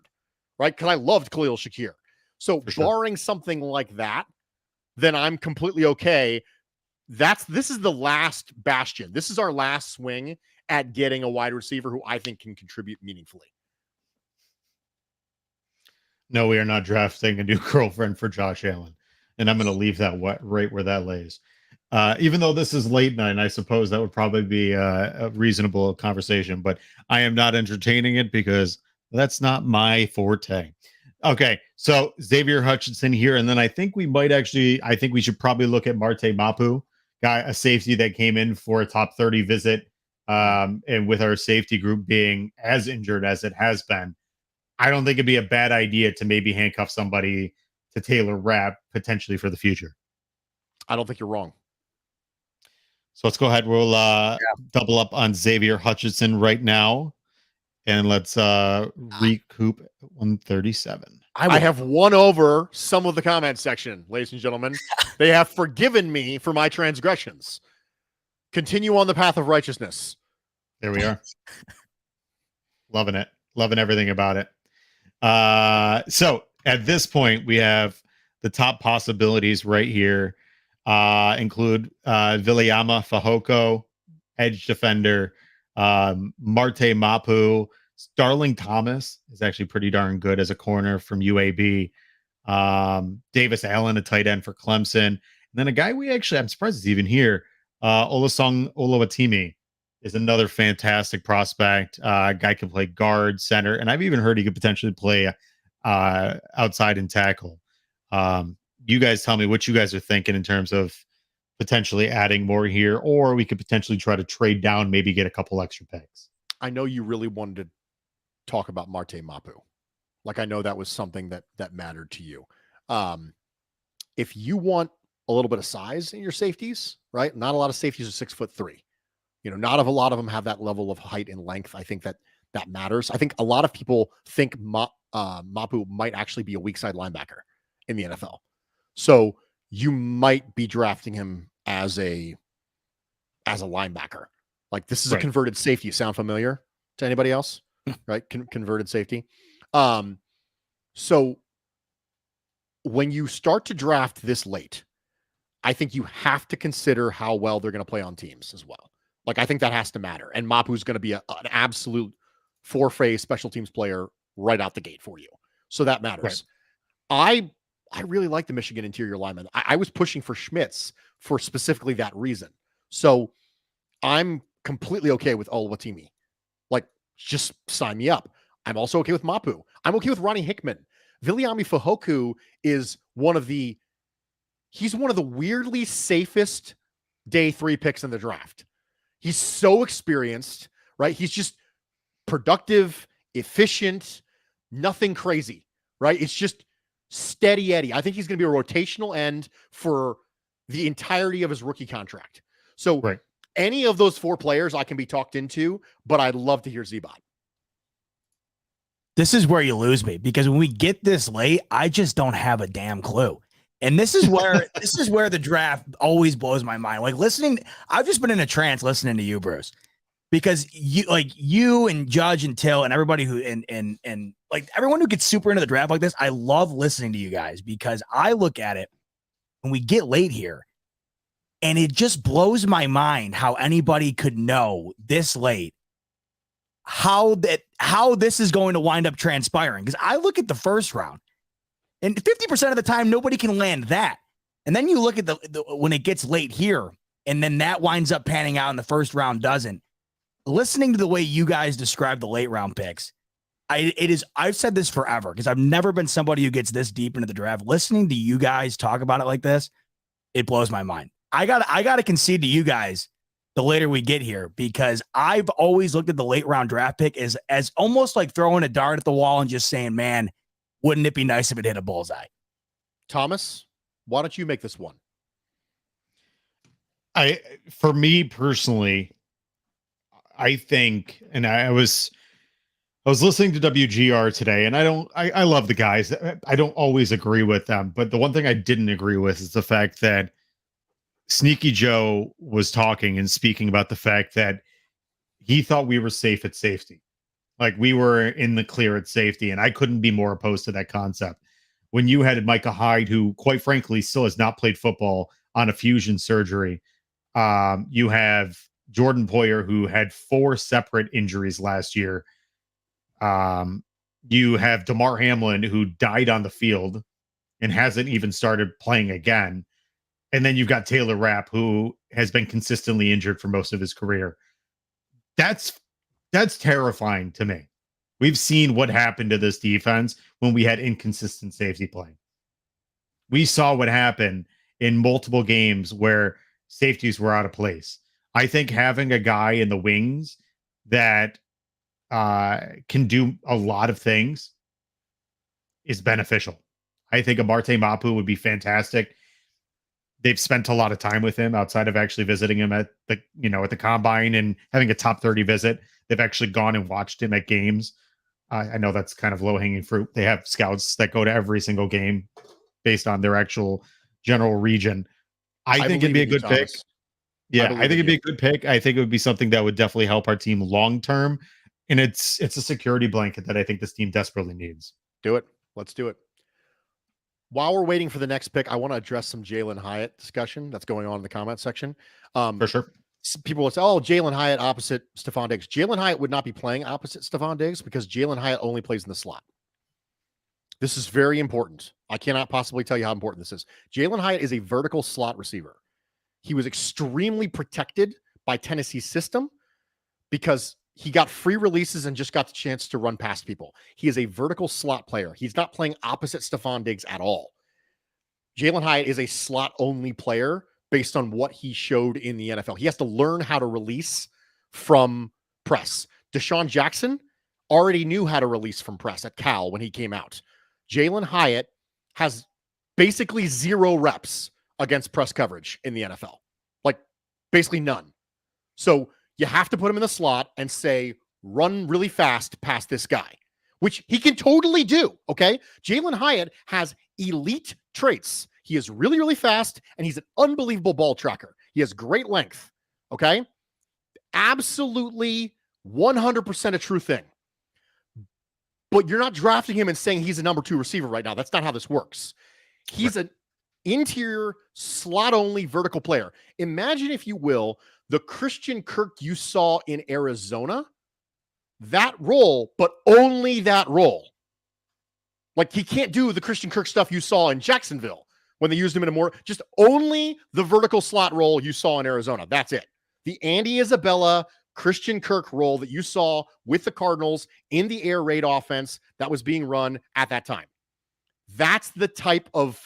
right? Because I loved Khalil Shakir. So barring something like that, then I'm completely okay. This is the last bastion. This is our last swing at getting a wide receiver who I think can contribute meaningfully. No, we are not drafting a new girlfriend for Josh Allen. And I'm going to leave that right where that lays. Even though this is late night, and I suppose that would probably be a reasonable conversation, but I am not entertaining it because that's not my forte. Okay, so Xavier Hutchinson here, and then I think we should probably look at Marte Mapu, a safety that came in for a top 30 visit, and with our safety group being as injured as it has been, I don't think it'd be a bad idea to maybe handcuff somebody to Taylor Rapp potentially for the future. I don't think you're wrong. So let's go ahead. We'll double up on Xavier Hutchinson right now. And let's recoup 137. I have won over some of the comment section, ladies and gentlemen. They have forgiven me for my transgressions. Continue on the path of righteousness. There we are. Loving it. Loving everything about it. So at this point, we have the top possibilities right here. Include Viliama Fahoko, edge defender, Marte Mapu, Starling Thomas is actually pretty darn good as a corner from UAB. Davis Allen, a tight end for Clemson. And then a guy I'm surprised he's even here. Olasong Oluwatimi is another fantastic prospect. Guy can play guard, center, and I've even heard he could potentially play outside and tackle. You guys tell me what you guys are thinking in terms of potentially adding more here, or we could potentially try to trade down, maybe get a couple extra picks. I know you really wanted to talk about Marte Mapu. Like, I know that was something that mattered to you. If you want a little bit of size in your safeties, right? Not a lot of safeties are 6'3". Not a lot of them have that level of height and length. I think that matters. I think a lot of people think Mapu might actually be a weak side linebacker in the NFL. So you might be drafting him as a linebacker. Like, this is a converted safety. Sound familiar to anybody else? Right? Converted safety. So when you start to draft this late, I think you have to consider how well they're going to play on teams as well. Like, I think that has to matter. And Mapu's going to be an absolute four-phase special teams player right out the gate for you. So that matters. Right. I really like the Michigan interior lineman. I was pushing for Schmitz for specifically that reason. So I'm completely okay with Oluwatimi. Like, just sign me up. I'm also okay with Mapu. I'm okay with Ronnie Hickman. Viliami Fahoku is one of the weirdly safest day 3 picks in the draft. He's so experienced, right? He's just productive, efficient, nothing crazy, right? It's just steady Eddie. I think he's going to be a rotational end for the entirety of his rookie contract. So any of those 4 players I can be talked into, but I'd love to hear Zbot. This is where you lose me, because when we get this late, I just don't have a damn clue. And this is where the draft always blows my mind. Like, I've just been in a trance listening to you, Bruce, because you and Judge and Till and everybody who and like everyone who gets super into the draft like this, I love listening to you guys, because I look at it when we get late here and it just blows my mind how anybody could know this late how this is going to wind up transpiring. Because I look at the first round, and 50% of the time, nobody can land that. And then you look at the when it gets late here, and then that winds up panning out and the first round doesn't. Listening to the way you guys describe the late round picks, I've said this forever, because I've never been somebody who gets this deep into the draft. Listening to you guys talk about it like this, it blows my mind. I gotta concede to you guys the later we get here, because I've always looked at the late round draft pick as almost like throwing a dart at the wall and just saying, man, wouldn't it be nice if it hit a bullseye? Thomas, why don't you make this one? For me personally, I think, and I was listening to WGR today, and I love the guys. I don't always agree with them, but the one thing I didn't agree with is the fact that Sneaky Joe was talking and speaking about the fact that he thought we were safe at safety. Like, we were in the clear at safety, and I couldn't be more opposed to that concept. When you had Micah Hyde, who quite frankly still has not played football, on a fusion surgery, you have Jordan Poyer, who had 4 separate injuries last year. You have DeMar Hamlin, who died on the field and hasn't even started playing again. And then you've got Taylor Rapp, who has been consistently injured for most of his career. That's terrifying to me. We've seen what happened to this defense when we had inconsistent safety play. We saw what happened in multiple games where safeties were out of place. I think having a guy in the wings that can do a lot of things is beneficial. I think a Marte Mapu would be fantastic. they've spent a lot of time with him outside of actually visiting him at the combine and having a top 30 visit. They've actually gone and watched him at games. I know that's kind of low hanging fruit. They have scouts that go to every single game based on their actual general region. I think it'd be a good pick. Yeah, I think it'd be a good pick. I think it would be something that would definitely help our team long term. And it's a security blanket that I think this team desperately needs. Do it. Let's do it. While we're waiting for the next pick, I want to address some Jalen Hyatt discussion that's going on in the comment section. For sure. People will say, oh, Jalen Hyatt opposite Stephon Diggs. Jalen Hyatt would not be playing opposite Stephon Diggs because Jalen Hyatt only plays in the slot. This is very important. I cannot possibly tell you how important this is. Jalen Hyatt is a vertical slot receiver. He was extremely protected by Tennessee's system because he got free releases and just got the chance to run past people. He is a vertical slot player. He's not playing opposite Stephon Diggs at all. Jalen Hyatt is a slot-only player based on what he showed in the NFL. He has to learn how to release from press. Deshaun Jackson already knew how to release from press at Cal when he came out. Jalen Hyatt has basically 0 reps against press coverage in the NFL. Like, basically none. So you have to put him in the slot and say, run really fast past this guy, which he can totally do, okay? Jalen Hyatt has elite traits. He is really, really fast, and he's an unbelievable ball tracker. He has great length, okay? Absolutely 100% a true thing. But you're not drafting him and saying he's a number 2 receiver right now. That's not how this works. He's an interior, slot-only vertical player. Imagine, if you will, the Christian Kirk you saw in Arizona, that role, but only that role. Like, he can't do the Christian Kirk stuff you saw in Jacksonville when they used him in a more, just only the vertical slot role you saw in Arizona. That's it. The Andy Isabella, Christian Kirk role that you saw with the Cardinals in the air raid offense that was being run at that time. That's the type of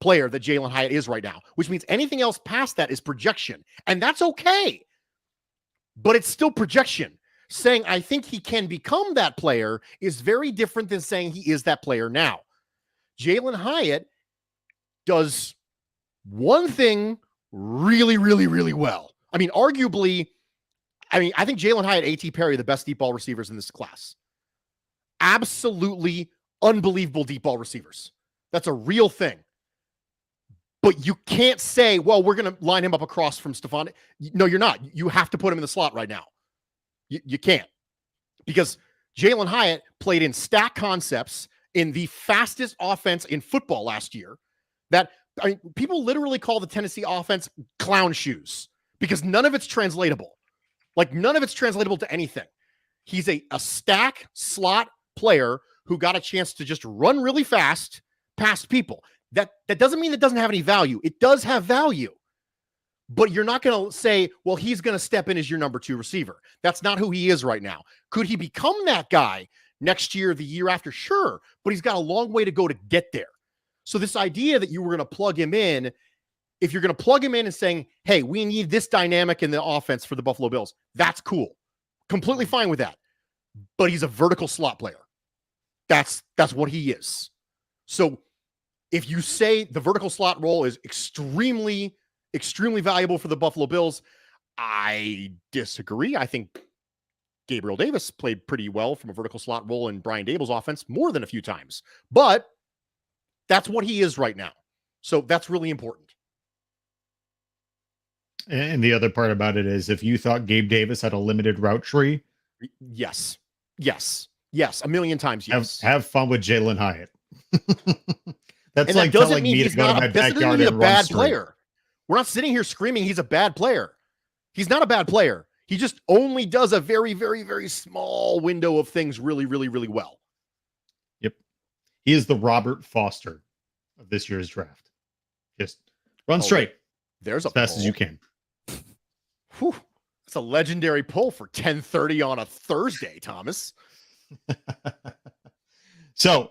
player that Jalen Hyatt is right now, which means anything else past that is projection. And that's okay. But it's still projection. Saying, I think he can become that player is very different than saying he is that player now. Jalen Hyatt does one thing really, really, really well. I mean, arguably, I think Jalen Hyatt, A.T. Perry, the best deep ball receivers in this class. Absolutely unbelievable deep ball receivers. That's a real thing. But you can't say, well, we're going to line him up across from Stephon. No, you're not. You have to put him in the slot right now. You can't. Because Jalen Hyatt played in stack concepts in the fastest offense in football last year. That, I mean, people literally call the Tennessee offense clown shoes because none of it's translatable. Like, none of it's translatable to anything. He's a stack slot player who got a chance to just run really fast past people. That doesn't mean it doesn't have any value. It does have value. But you're not going to say, well, he's going to step in as your number 2 receiver. That's not who he is right now. Could he become that guy next year, the year after? Sure. But he's got a long way to go to get there. So this idea that you were going to plug him in, if you're going to plug him in and saying, hey, we need this dynamic in the offense for the Buffalo Bills, that's cool. Completely fine with that. But he's a vertical slot player. That's what he is. So if you say the vertical slot role is extremely valuable for the Buffalo Bills, I disagree. I think Gabriel Davis played pretty well from a vertical slot role in Brian Daboll's offense more than a few times. But that's what he is right now. So that's really important. And the other part about it is, if you thought Gabe Davis had a limited route tree, yes, a million times yes. Have fun with Jalen Hyatt. That's and like that doesn't telling mean me he's to go to not my a, doesn't backyard mean he's and a run bad straight. player. We're not sitting here screaming he's a bad player. He's not a bad player. He just only does a very, very, very small window of things really, really, really well. Yep. He is the Robert Foster of this year's draft. Just run straight. There's as fast as you can. Whew. That's a legendary pull for 10:30 on a Thursday, Thomas. So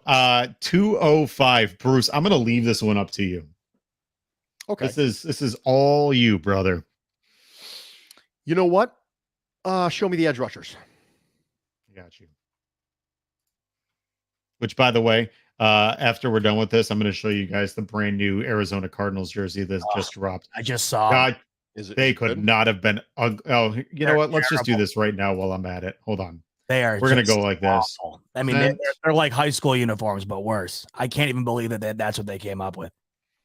205, Bruce. I'm gonna leave this one up to you. Okay. This is all you, brother. You know what? Show me the edge rushers. I got you. Which, by the way, After we're done with this, I'm going to show you guys the brand new Arizona Cardinals jersey that just dropped. I just saw. God, Is it? they is it could good? not have been. You know They're what? Let's just do terrible. this right now while I'm at it. Hold on. They are. We're going to just go like this. awful. I mean, they're like high school uniforms, but worse. I can't even believe that that's what they came up with.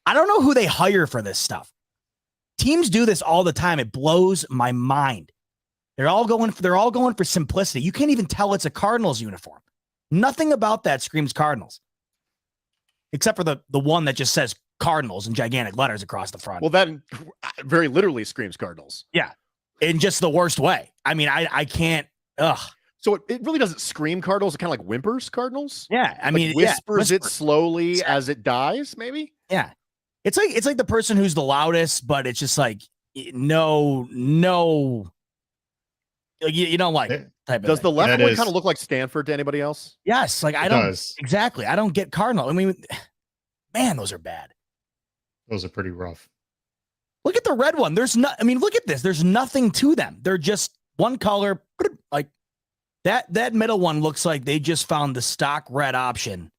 I don't know who they hire for this stuff. Teams do this all the time. It blows my mind. They're all going for simplicity. You can't even tell it's a Cardinals uniform. Nothing about that screams Cardinals. Except for the one that just says Cardinals in gigantic letters across the front. Well, that very literally screams Cardinals. Yeah. In just the worst way. I mean, I can't. Ugh. So it really doesn't scream Cardinals. It kind of like whimpers Cardinals. Yeah. I mean, whispers it slowly as it dies, maybe. Yeah. It's like the person who's the loudest, but it's just like, no. You don't like it type of Does thing. the left That one is- kind of look like Stanford to anybody else? Yes. Like, I It don't. does. Exactly. I don't get Cardinal. I mean, man, those are bad. Those are pretty rough. Look at the red one. Look at this. There's nothing to them. They're just one color. Like that middle one looks like they just found the stock red option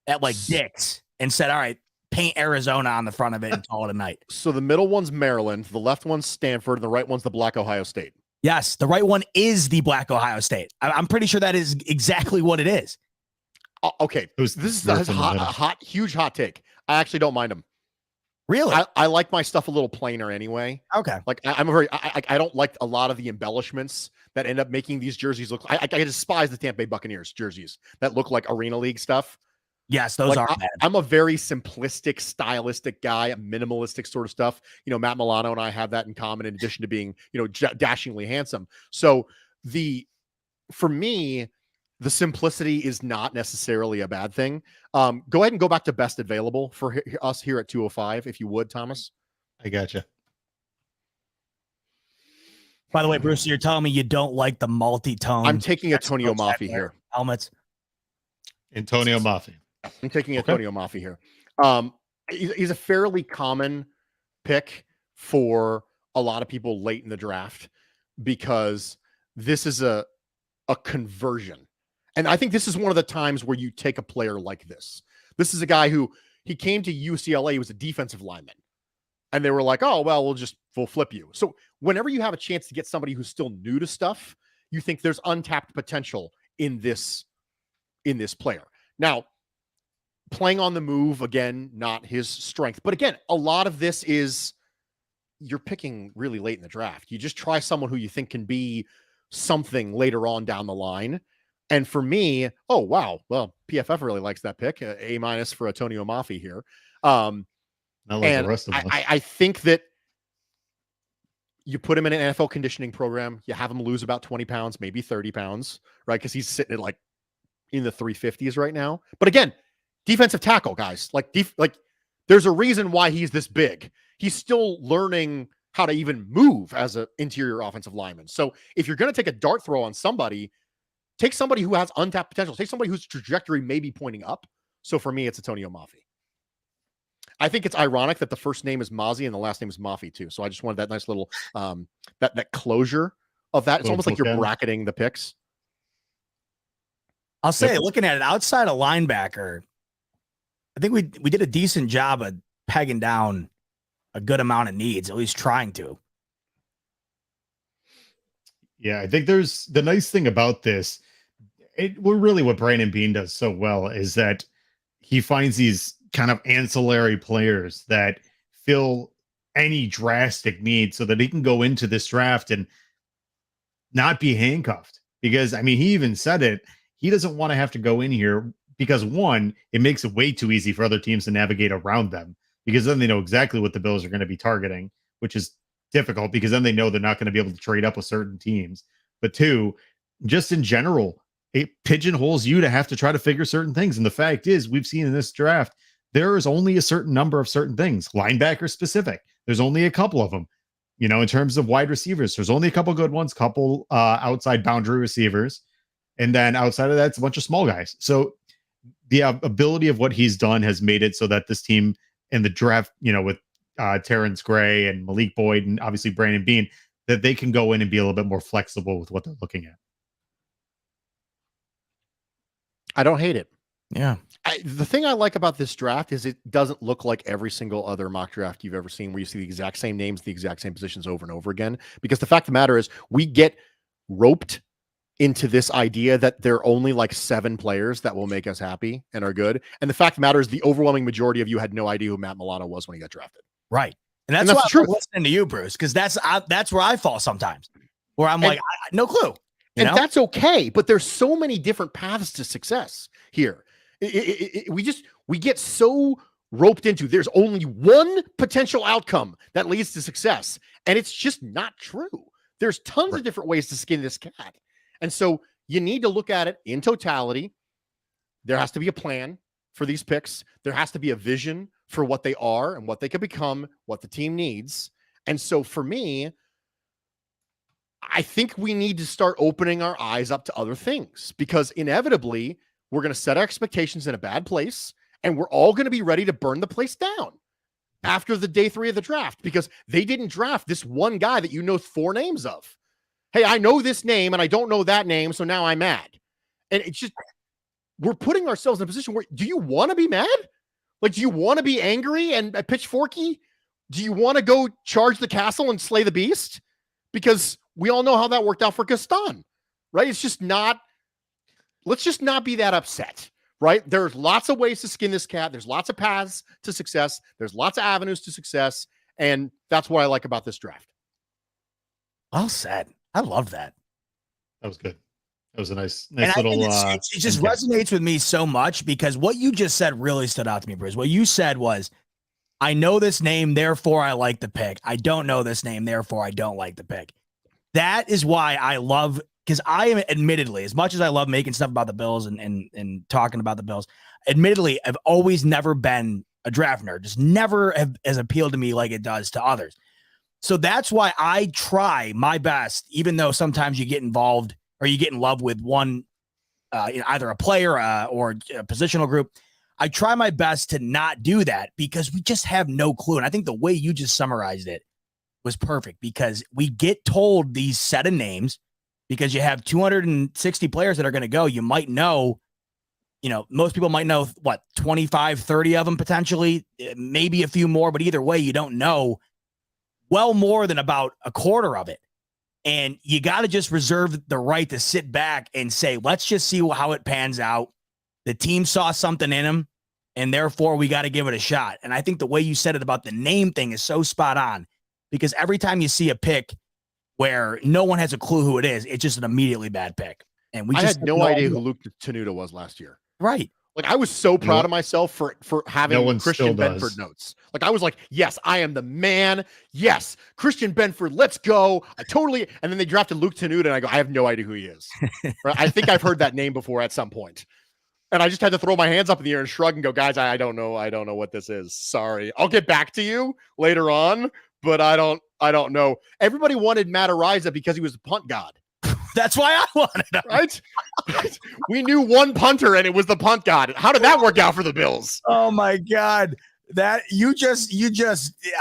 at like Dick's and said, all right, paint Arizona on the front of it and call it a night. So the middle one's Maryland, the left one's Stanford, and the right one's the Black Ohio State. Yes, the right one is the Black Ohio State. I'm pretty sure that is exactly what it is. Okay, this is a huge hot take. I actually don't mind them. Really? I like my stuff a little plainer anyway. Okay. Like I don't like a lot of the embellishments that end up making these jerseys look. I despise the Tampa Bay Buccaneers jerseys that look like Arena League stuff. Yes, those are bad. I'm a very simplistic, stylistic guy, a minimalistic sort of stuff. You know, Matt Milano and I have that in common, in addition to being, dashingly handsome. So for me, the simplicity is not necessarily a bad thing. Go ahead and go back to best available for us here at 205, if you would, Thomas. I gotcha. By the way, Bruce, you're telling me you don't like the multi-tone. I'm taking Antonio Mafi here. Helmets. Antonio Mafi. I'm taking Antonio Mafi here. He's a fairly common pick for a lot of people late in the draft because this is a conversion. And I think this is one of the times where you take a player like this. This is a guy who he came to UCLA, he was a defensive lineman. And they were like, oh, well, we'll flip you. So whenever you have a chance to get somebody who's still new to stuff, you think there's untapped potential in this player. Now, playing on the move, again, not his strength. But again, a lot of this is you're picking really late in the draft. You just try someone who you think can be something later on down the line. And for me, oh, wow. Well, PFF really likes that pick. A- for Antonio Mafi here. Not like and the rest of us. I think that you put him in an NFL conditioning program, you have him lose about 20 pounds, maybe 30 pounds, right? Because he's sitting at like in the 350s right now. But again, defensive tackle, guys. Like there's a reason why he's this big. He's still learning how to even move as an interior offensive lineman. So if you're going to take a dart throw on somebody, take somebody who has untapped potential. Take somebody whose trajectory may be pointing up. So for me, it's Antonio Mafi. I think it's ironic that the first name is Mazi and the last name is Mafi too. So I just wanted that nice little that closure of that. It's almost like you're bracketing the picks. I'll say, looking at it outside of linebacker, I think we did a decent job of pegging down a good amount of needs, at least trying to. Yeah, I think there's the nice thing about this. Really what Brandon Beane does so well is that he finds these kind of ancillary players that fill any drastic need so that he can go into this draft and not be handcuffed. Because, I mean, he even said it. He doesn't want to have to go in here because, one, it makes it way too easy for other teams to navigate around them because then they know exactly what the Bills are going to be targeting, which is difficult because then they know they're not going to be able to trade up with certain teams. But two, just in general, it pigeonholes you to have to try to figure certain things. And the fact is, we've seen in this draft, there is only a certain number of certain things, linebacker specific. There's only a couple of them, in terms of wide receivers. There's only a couple good ones, couple outside boundary receivers. And then outside of that, it's a bunch of small guys. So the ability of what he's done has made it so that this team in the draft, with Terrance Gray and Malik Boyd and obviously Brandon Beane, that they can go in and be a little bit more flexible with what they're looking at. I don't hate it. Yeah. The thing I like about this draft is it doesn't look like every single other mock draft you've ever seen where you see the exact same names, the exact same positions over and over again. Because the fact of the matter is we get roped into this idea that there are only like 7 players that will make us happy and are good. And the fact of the matter is the overwhelming majority of you had no idea who Matt Milano was when he got drafted. Right. And that's why I'm listening to you, Bruce, because that's where I fall sometimes, where I'm like, no clue. And that's okay. But there's so many different paths to success here. We get so roped into there's only one potential outcome that leads to success. And it's just not true. There's tons of different ways to skin this cat. And so you need to look at it in totality. There has to be a plan for these picks. There has to be a vision for what they are and what they can become, what the team needs. And so for me, I think we need to start opening our eyes up to other things, because inevitably we're going to set our expectations in a bad place and we're all going to be ready to burn the place down after the day 3 of the draft, because they didn't draft this one guy that you know 4 names of. Hey, I know this name and I don't know that name, so now I'm mad. And it's just, we're putting ourselves in a position where, do you want to be mad? Like, do you want to be angry and pitchforky? Do you want to go charge the castle and slay the beast? Because we all know how that worked out for Gaston, right? It's just not, let's just not be that upset, right? There's lots of ways to skin this cat. There's lots of paths to success. There's lots of avenues to success. And that's what I like about this draft. Well said. I love that. That was good. That was a nice and little. It just resonates with me so much, because what you just said really stood out to me, Bruce. What you said was, I know this name, therefore I like the pick. I don't know this name, therefore I don't like the pick. That is why I love, because I am admittedly, as much as I love making stuff about the Bills and talking about the Bills, admittedly, I've always never been a draft nerd. Just never has appealed to me like it does to others. So that's why I try my best, even though sometimes you get involved or you get in love with one, either a player or a positional group. I try my best to not do that, because we just have no clue. And I think the way you just summarized it was perfect, because we get told these set of names because you have 260 players that are going to go. You might know, most people might know 25, 30 of them potentially, maybe a few more, but either way, you don't know well more than about a quarter of it. And you got to just reserve the right to sit back and say, let's just see how it pans out. The team saw something in him, and therefore we got to give it a shot. And I think the way you said it about the name thing is so spot on, because every time you see a pick where no one has a clue who it is, it's just an immediately bad pick. And I had no idea who Luke Tenuta was last year. Right. Like, I was so proud of myself for having Christian Benford notes. Like, I was like, yes, I am the man. Yes, Christian Benford, let's go. And then they drafted Luke Tenuta, and I go, I have no idea who he is. Right? I think I've heard that name before at some point. And I just had to throw my hands up in the air and shrug and go, guys, I don't know. I don't know what this is. Sorry. I'll get back to you later on, but I don't know. Everybody wanted Matt Ariza because he was the punt god. That's why I wanted him. Right? We knew one punter, and it was the punt god. How did that work out for the Bills? Oh my God. That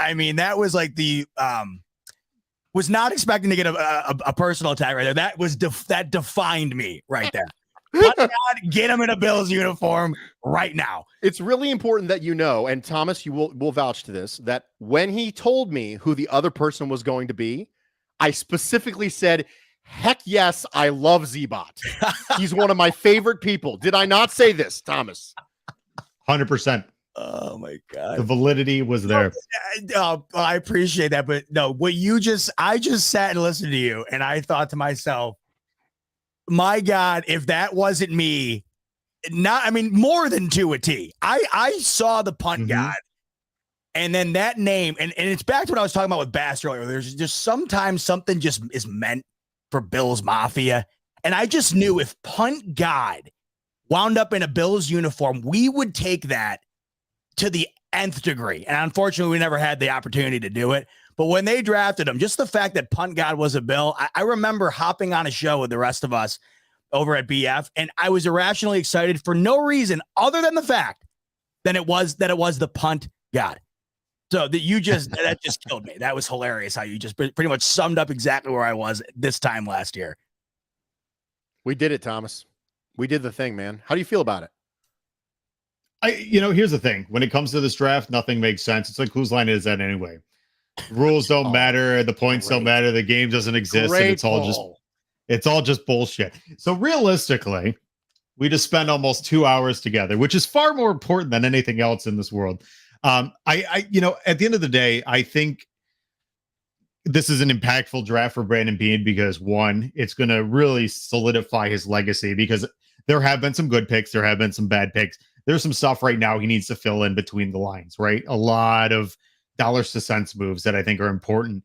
I mean, that was like the, was not expecting to get a personal attack right there. That was, that defined me right there. God, get him in a Bills uniform right now. It's really important that you know, and Thomas, you will vouch to this, that when he told me who the other person was going to be, I specifically said, heck yes, I love Zbot. He's one of my favorite people. Did I not say this, Thomas? 100%. Oh my God. The validity was there. I appreciate that. But no, I just sat and listened to you, and I thought to myself, my God, if that wasn't me, more than to a T. I saw the punt god, and then that name, and it's back to what I was talking about with Bass earlier. There's just sometimes something just is meant for BillsMafia. And I just knew if punt god wound up in a Bills uniform, we would take that to the nth degree. And unfortunately, we never had the opportunity to do it. But when they drafted him, just the fact that punt god was a Bill, I remember hopping on a show with the rest of us over at BF, and I was irrationally excited for no reason other than the fact that it was the punt god. So that that just killed me. That was hilarious how you just pretty much summed up exactly where I was this time last year. We did it, Thomas. We did the thing, man. How do you feel about it? Here's the thing. When it comes to this draft, nothing makes sense. It's like, whose line is that anyway? Rules don't matter. The points don't matter. The game doesn't exist. And it's all just bullshit. So realistically, we just spend almost 2 hours together, which is far more important than anything else in this world. At the end of the day, I think this is an impactful draft for Brandon Beane because, one, it's going to really solidify his legacy because there have been some good picks. There have been some bad picks. There's some stuff right now he needs to fill in between the lines, right? A lot of dollars to cents moves that I think are important.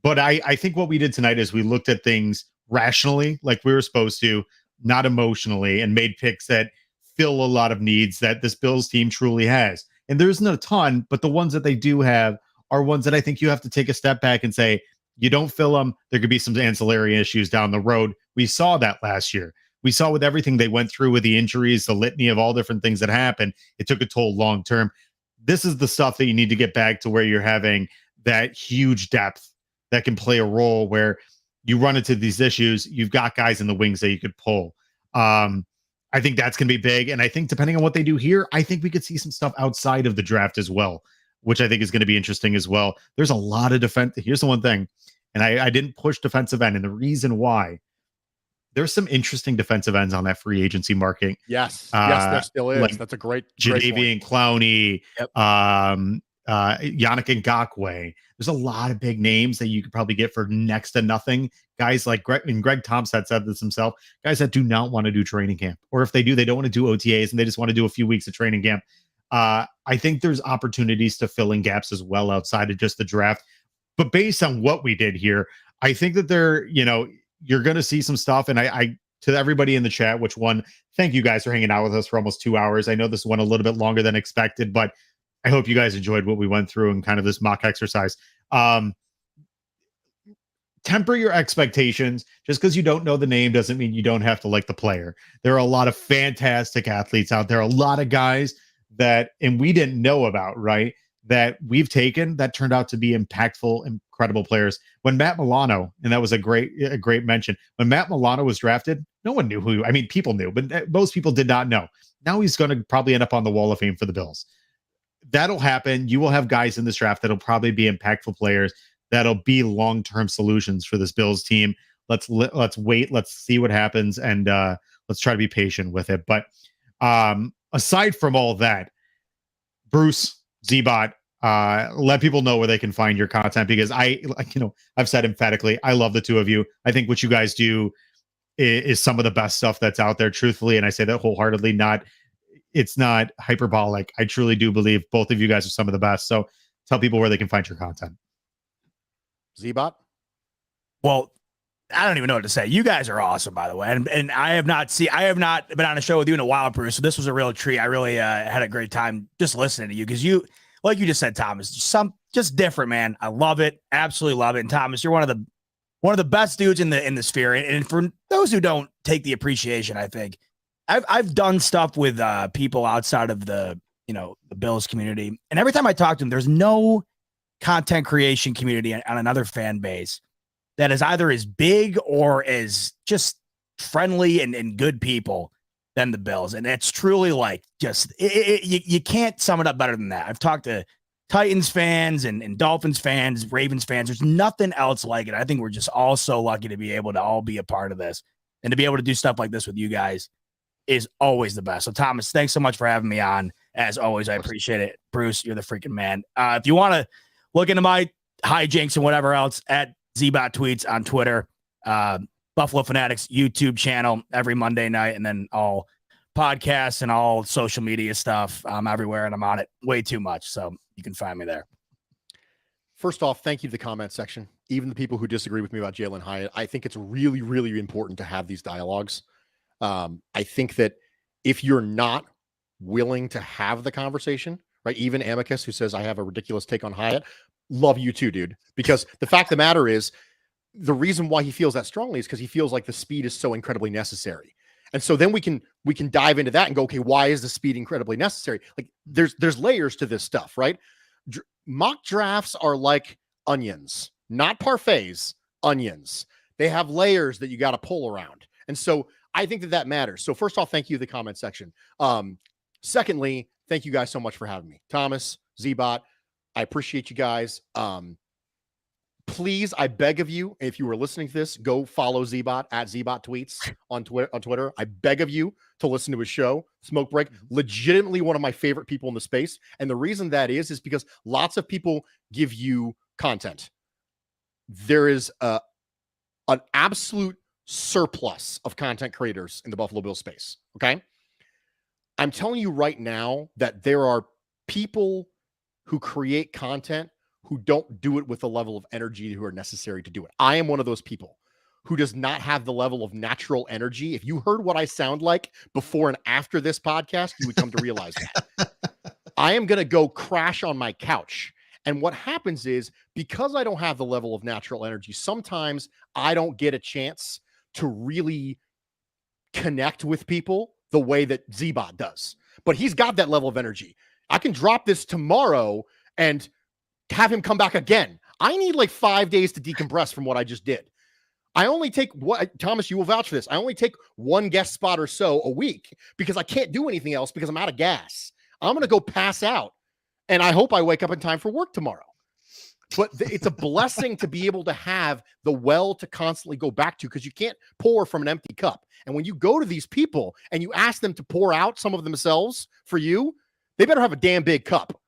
But I think what we did tonight is we looked at things rationally, like we were supposed to, not emotionally, and made picks that fill a lot of needs that this Bills team truly has. And there isn't a ton, but the ones that they do have are ones that I think you have to take a step back and say, you don't fill them. There could be some ancillary issues down the road. We saw that last year. We saw with everything they went through with the injuries, the litany of all different things that happened. It took a toll long term. This is the stuff that you need to get back to where you're having that huge depth that can play a role where you run into these issues. You've got guys in the wings that you could pull. I think that's going to be big. And I think depending on what they do here, I think we could see some stuff outside of the draft as well, which I think is going to be interesting as well. There's a lot of defense. Here's the one thing, and I didn't push defensive end. And the reason why, there's some interesting defensive ends on that free agency market. Yes, there still is. Like that's a great Jadeveon Clowney, Yannick Ngakoue. There's a lot of big names that you could probably get for next to nothing. Guys like Greg Thompson said this himself. Guys that do not want to do training camp, or if they do, they don't want to do OTAs and they just want to do a few weeks of training camp. I think there's opportunities to fill in gaps as well outside of just the draft. But based on what we did here, I think that you're going to see some stuff. And I to everybody in the chat, thank you guys for hanging out with us for almost 2 hours. I know this went a little bit longer than expected, but I hope you guys enjoyed what we went through and kind of this mock exercise. Temper your expectations. Just because you don't know the name doesn't mean you don't have to like the player. There are a lot of fantastic athletes out there, a lot of guys and we didn't know about, right? That we've taken that turned out to be impactful, incredible players. When Matt Milano, and that was a great mention, when Matt Milano was drafted, no one knew people knew, but most people did not know. Now he's going to probably end up on the Wall of Fame for the Bills. That'll happen. You will have guys in this draft that'll probably be impactful players. That'll be long-term solutions for this Bills team. Let's wait. Let's see what happens. And let's try to be patient with it. But aside from all that, Bruce, Zbot, let people know where they can find your content, because I've said emphatically, I love the two of you. I think what you guys do is some of the best stuff that's out there, truthfully. And I say that wholeheartedly, it's not hyperbolic. I truly do believe both of you guys are some of the best. So tell people where they can find your content. Zbot? Well, I don't even know what to say. You guys are awesome, by the way. And I have not been on a show with you in a while, Bruce. So this was a real treat. I really had a great time just listening to you, because you, like you just said, Thomas, just different, man. I love it. Absolutely love it. And Thomas, you're one of the best dudes in the sphere. And for those who don't take the appreciation, I think I've done stuff with people outside of the Bills community. And every time I talk to them, there's no content creation community on another fan base that is either as big or as just friendly and good people than the Bills. And it's truly like you can't sum it up better than that. I've talked to Titans fans and Dolphins fans, Ravens fans. There's nothing else like it. I think we're just all so lucky to be able to all be a part of this, and to be able to do stuff like this with you guys is always the best. So Thomas, thanks so much for having me on. As always, I appreciate it. Bruce, you're the freaking man. If you want to look into my hijinks and whatever else, at Zbot Tweets on Twitter, Buffalo Fanatics YouTube channel every Monday night, and then all podcasts and all social media stuff. I'm everywhere, and I'm on it way too much. So you can find me there. First off, thank you to the comment section. Even the people who disagree with me about Jalin Hyatt, I think it's really, really important to have these dialogues. I think that if you're not willing to have the conversation, right? Even Amicus, who says I have a ridiculous take on Hyatt, love you too, dude. Because the fact of the matter is, the reason why he feels that strongly is because he feels like the speed is so incredibly necessary. And so then we can dive into that and go, okay, why is the speed incredibly necessary? Like there's layers to this stuff, right? Mock drafts are like onions, not parfaits, onions. They have layers that you got to pull around. And so I think that matters. So first off, thank you to the comment section. Secondly, thank you guys so much for having me. Thomas, Zbot, I appreciate you guys. Please, I beg of you, if you were listening to this, go follow Zbot at Zbot Tweets on Twitter. I beg of you to listen to his show, Smoke Break. Legitimately one of my favorite people in the space. And the reason that is because lots of people give you content. There is an absolute surplus of content creators in the Buffalo Bills space. Okay. I'm telling you right now that there are people who create content who don't do it with the level of energy who are necessary to do it. I am one of those people who does not have the level of natural energy. If you heard what I sound like before and after this podcast, you would come to realize that. I am going to go crash on my couch. And what happens is, because I don't have the level of natural energy, sometimes I don't get a chance to really connect with people the way that Zbot does. But he's got that level of energy. I can drop this tomorrow and have him come back again. I need like 5 days to decompress from what I just did. I only take Thomas, you will vouch for this. I only take one guest spot or so a week because I can't do anything else because I'm out of gas. I'm going to go pass out. And I hope I wake up in time for work tomorrow. But it's a blessing to be able to have the well to constantly go back to, because you can't pour from an empty cup. And when you go to these people and you ask them to pour out some of themselves for you, they better have a damn big cup.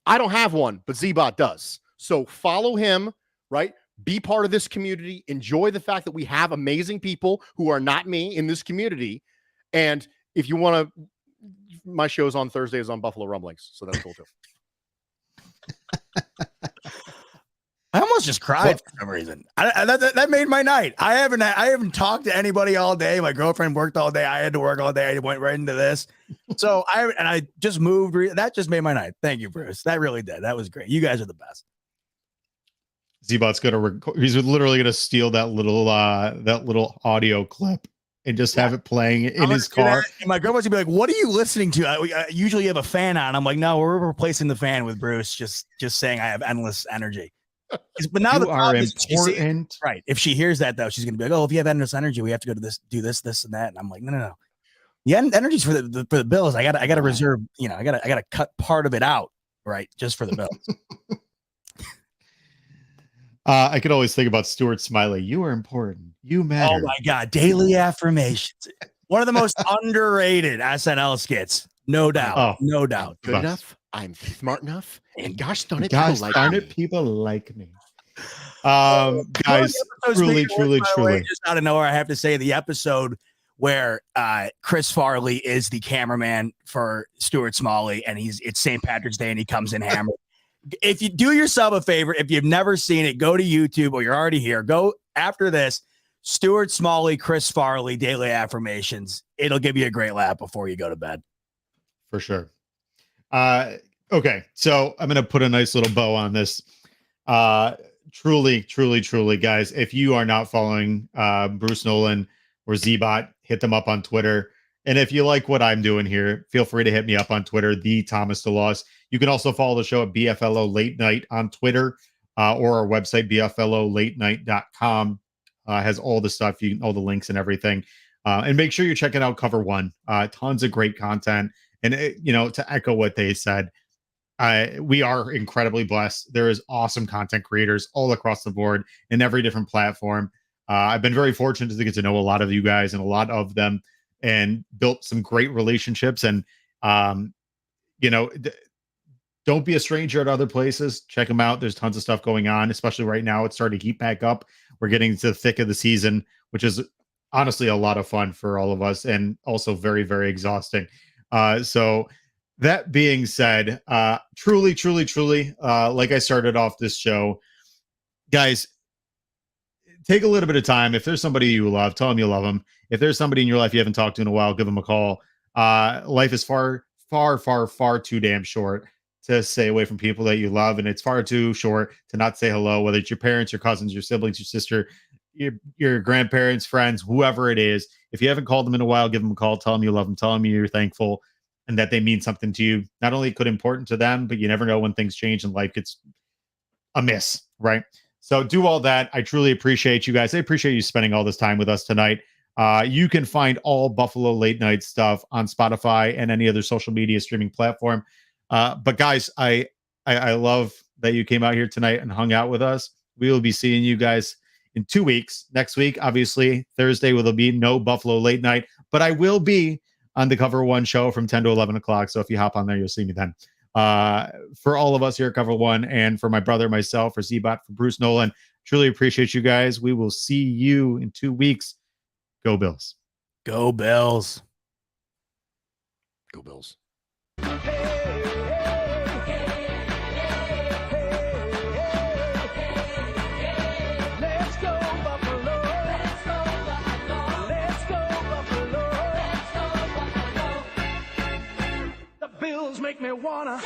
I don't have one, but Zbot does. So follow him, right? Be part of this community. Enjoy the fact that we have amazing people who are not me in this community. And if you want to, my show's on Thursdays on Buffalo Rumblings. So that's cool too. I almost just cried for some reason. That made my night. I haven't talked to anybody all day. My girlfriend worked all day. I had to work all day. I went right into this. So I just moved. That just made my night. Thank you, Bruce. That really did. That was great. You guys are the best. Zbot's gonna he's literally gonna steal that little audio clip and just have it playing in his car. And my girlfriend's gonna be like, "What are you listening to?" I usually have a fan on. I'm like, "No, we're replacing the fan with Bruce." Just saying, I have endless energy. But now the are is important, right? If she hears that though, she's gonna be like, "Oh, if you have endless energy, we have to go to this, do this, and that." And I'm like, "No. The energy's for the Bills. I got to reserve. I got to cut part of it out, right? Just for the Bills." I could always think about Stuart Smiley. You are important. You matter. Oh my God. Daily affirmations. One of the most underrated SNL skits. No doubt. Oh, no doubt. Good enough. I'm smart enough. And gosh darn it, people like me. Guys, truly. Just out of nowhere, I have to say the episode where Chris Farley is the cameraman for Stuart Smalley, and it's St. Patrick's Day and he comes in hammered. If you do yourself a favor, if you've never seen it, go to YouTube, or you're already here. Go after this, Stuart Smalley, Chris Farley, Daily Affirmations. It'll give you a great laugh before you go to bed. For sure. Okay, so I'm going to put a nice little bow on this. Truly, guys, if you are not following Bruce Nolan or Zbot, hit them up on Twitter. And if you like what I'm doing here, feel free to hit me up on Twitter, the Thomas DeLaus. You can also follow the show at BFLO Late Night on Twitter, or our website, BFLOLateNight.com. Has all the stuff, all the links and everything. And make sure you're checking out Cover One. Tons of great content. And, to echo what they said, we are incredibly blessed. There is awesome content creators all across the board in every different platform. I've been very fortunate to get to know a lot of you guys and a lot of them, and built some great relationships. And, don't be a stranger at other places. Check them out. There's tons of stuff going on, especially right now. It's starting to heat back up. We're getting to the thick of the season, which is honestly a lot of fun for all of us, and also very, very exhausting. So that being said, truly, like I started off this show, guys, take a little bit of time. If there's somebody you love, tell them you love them. If there's somebody in your life you haven't talked to in a while, give them a call. Life is far too damn short to stay away from people that you love, and it's far too short to not say hello, whether it's your parents, your cousins, your siblings, your sister, your grandparents, friends, whoever it is. If you haven't called them in a while, give them a call. Tell them you love them. Tell them you're thankful and that they mean something to you. Not only could important to them, but you never know when things change and life gets amiss, right? So do all that. I truly appreciate you guys. I appreciate you spending all this time with us tonight. You can find all Buffalo Late Night stuff on Spotify and any other social media streaming platform. But guys, I love that you came out here tonight and hung out with us. We will be seeing you guys in 2 weeks. Next week, obviously, Thursday, will be no Buffalo Late Night, but I will be on the Cover One show from 10 to 11 o'clock. So if you hop on there, you'll see me then. For all of us here at Cover One, and for my brother, myself, for Zbot, for Bruce, Nolan, truly appreciate you guys. We will see you in 2 weeks. Go Bills. Go Bills. Go Bills. Bills make me wanna.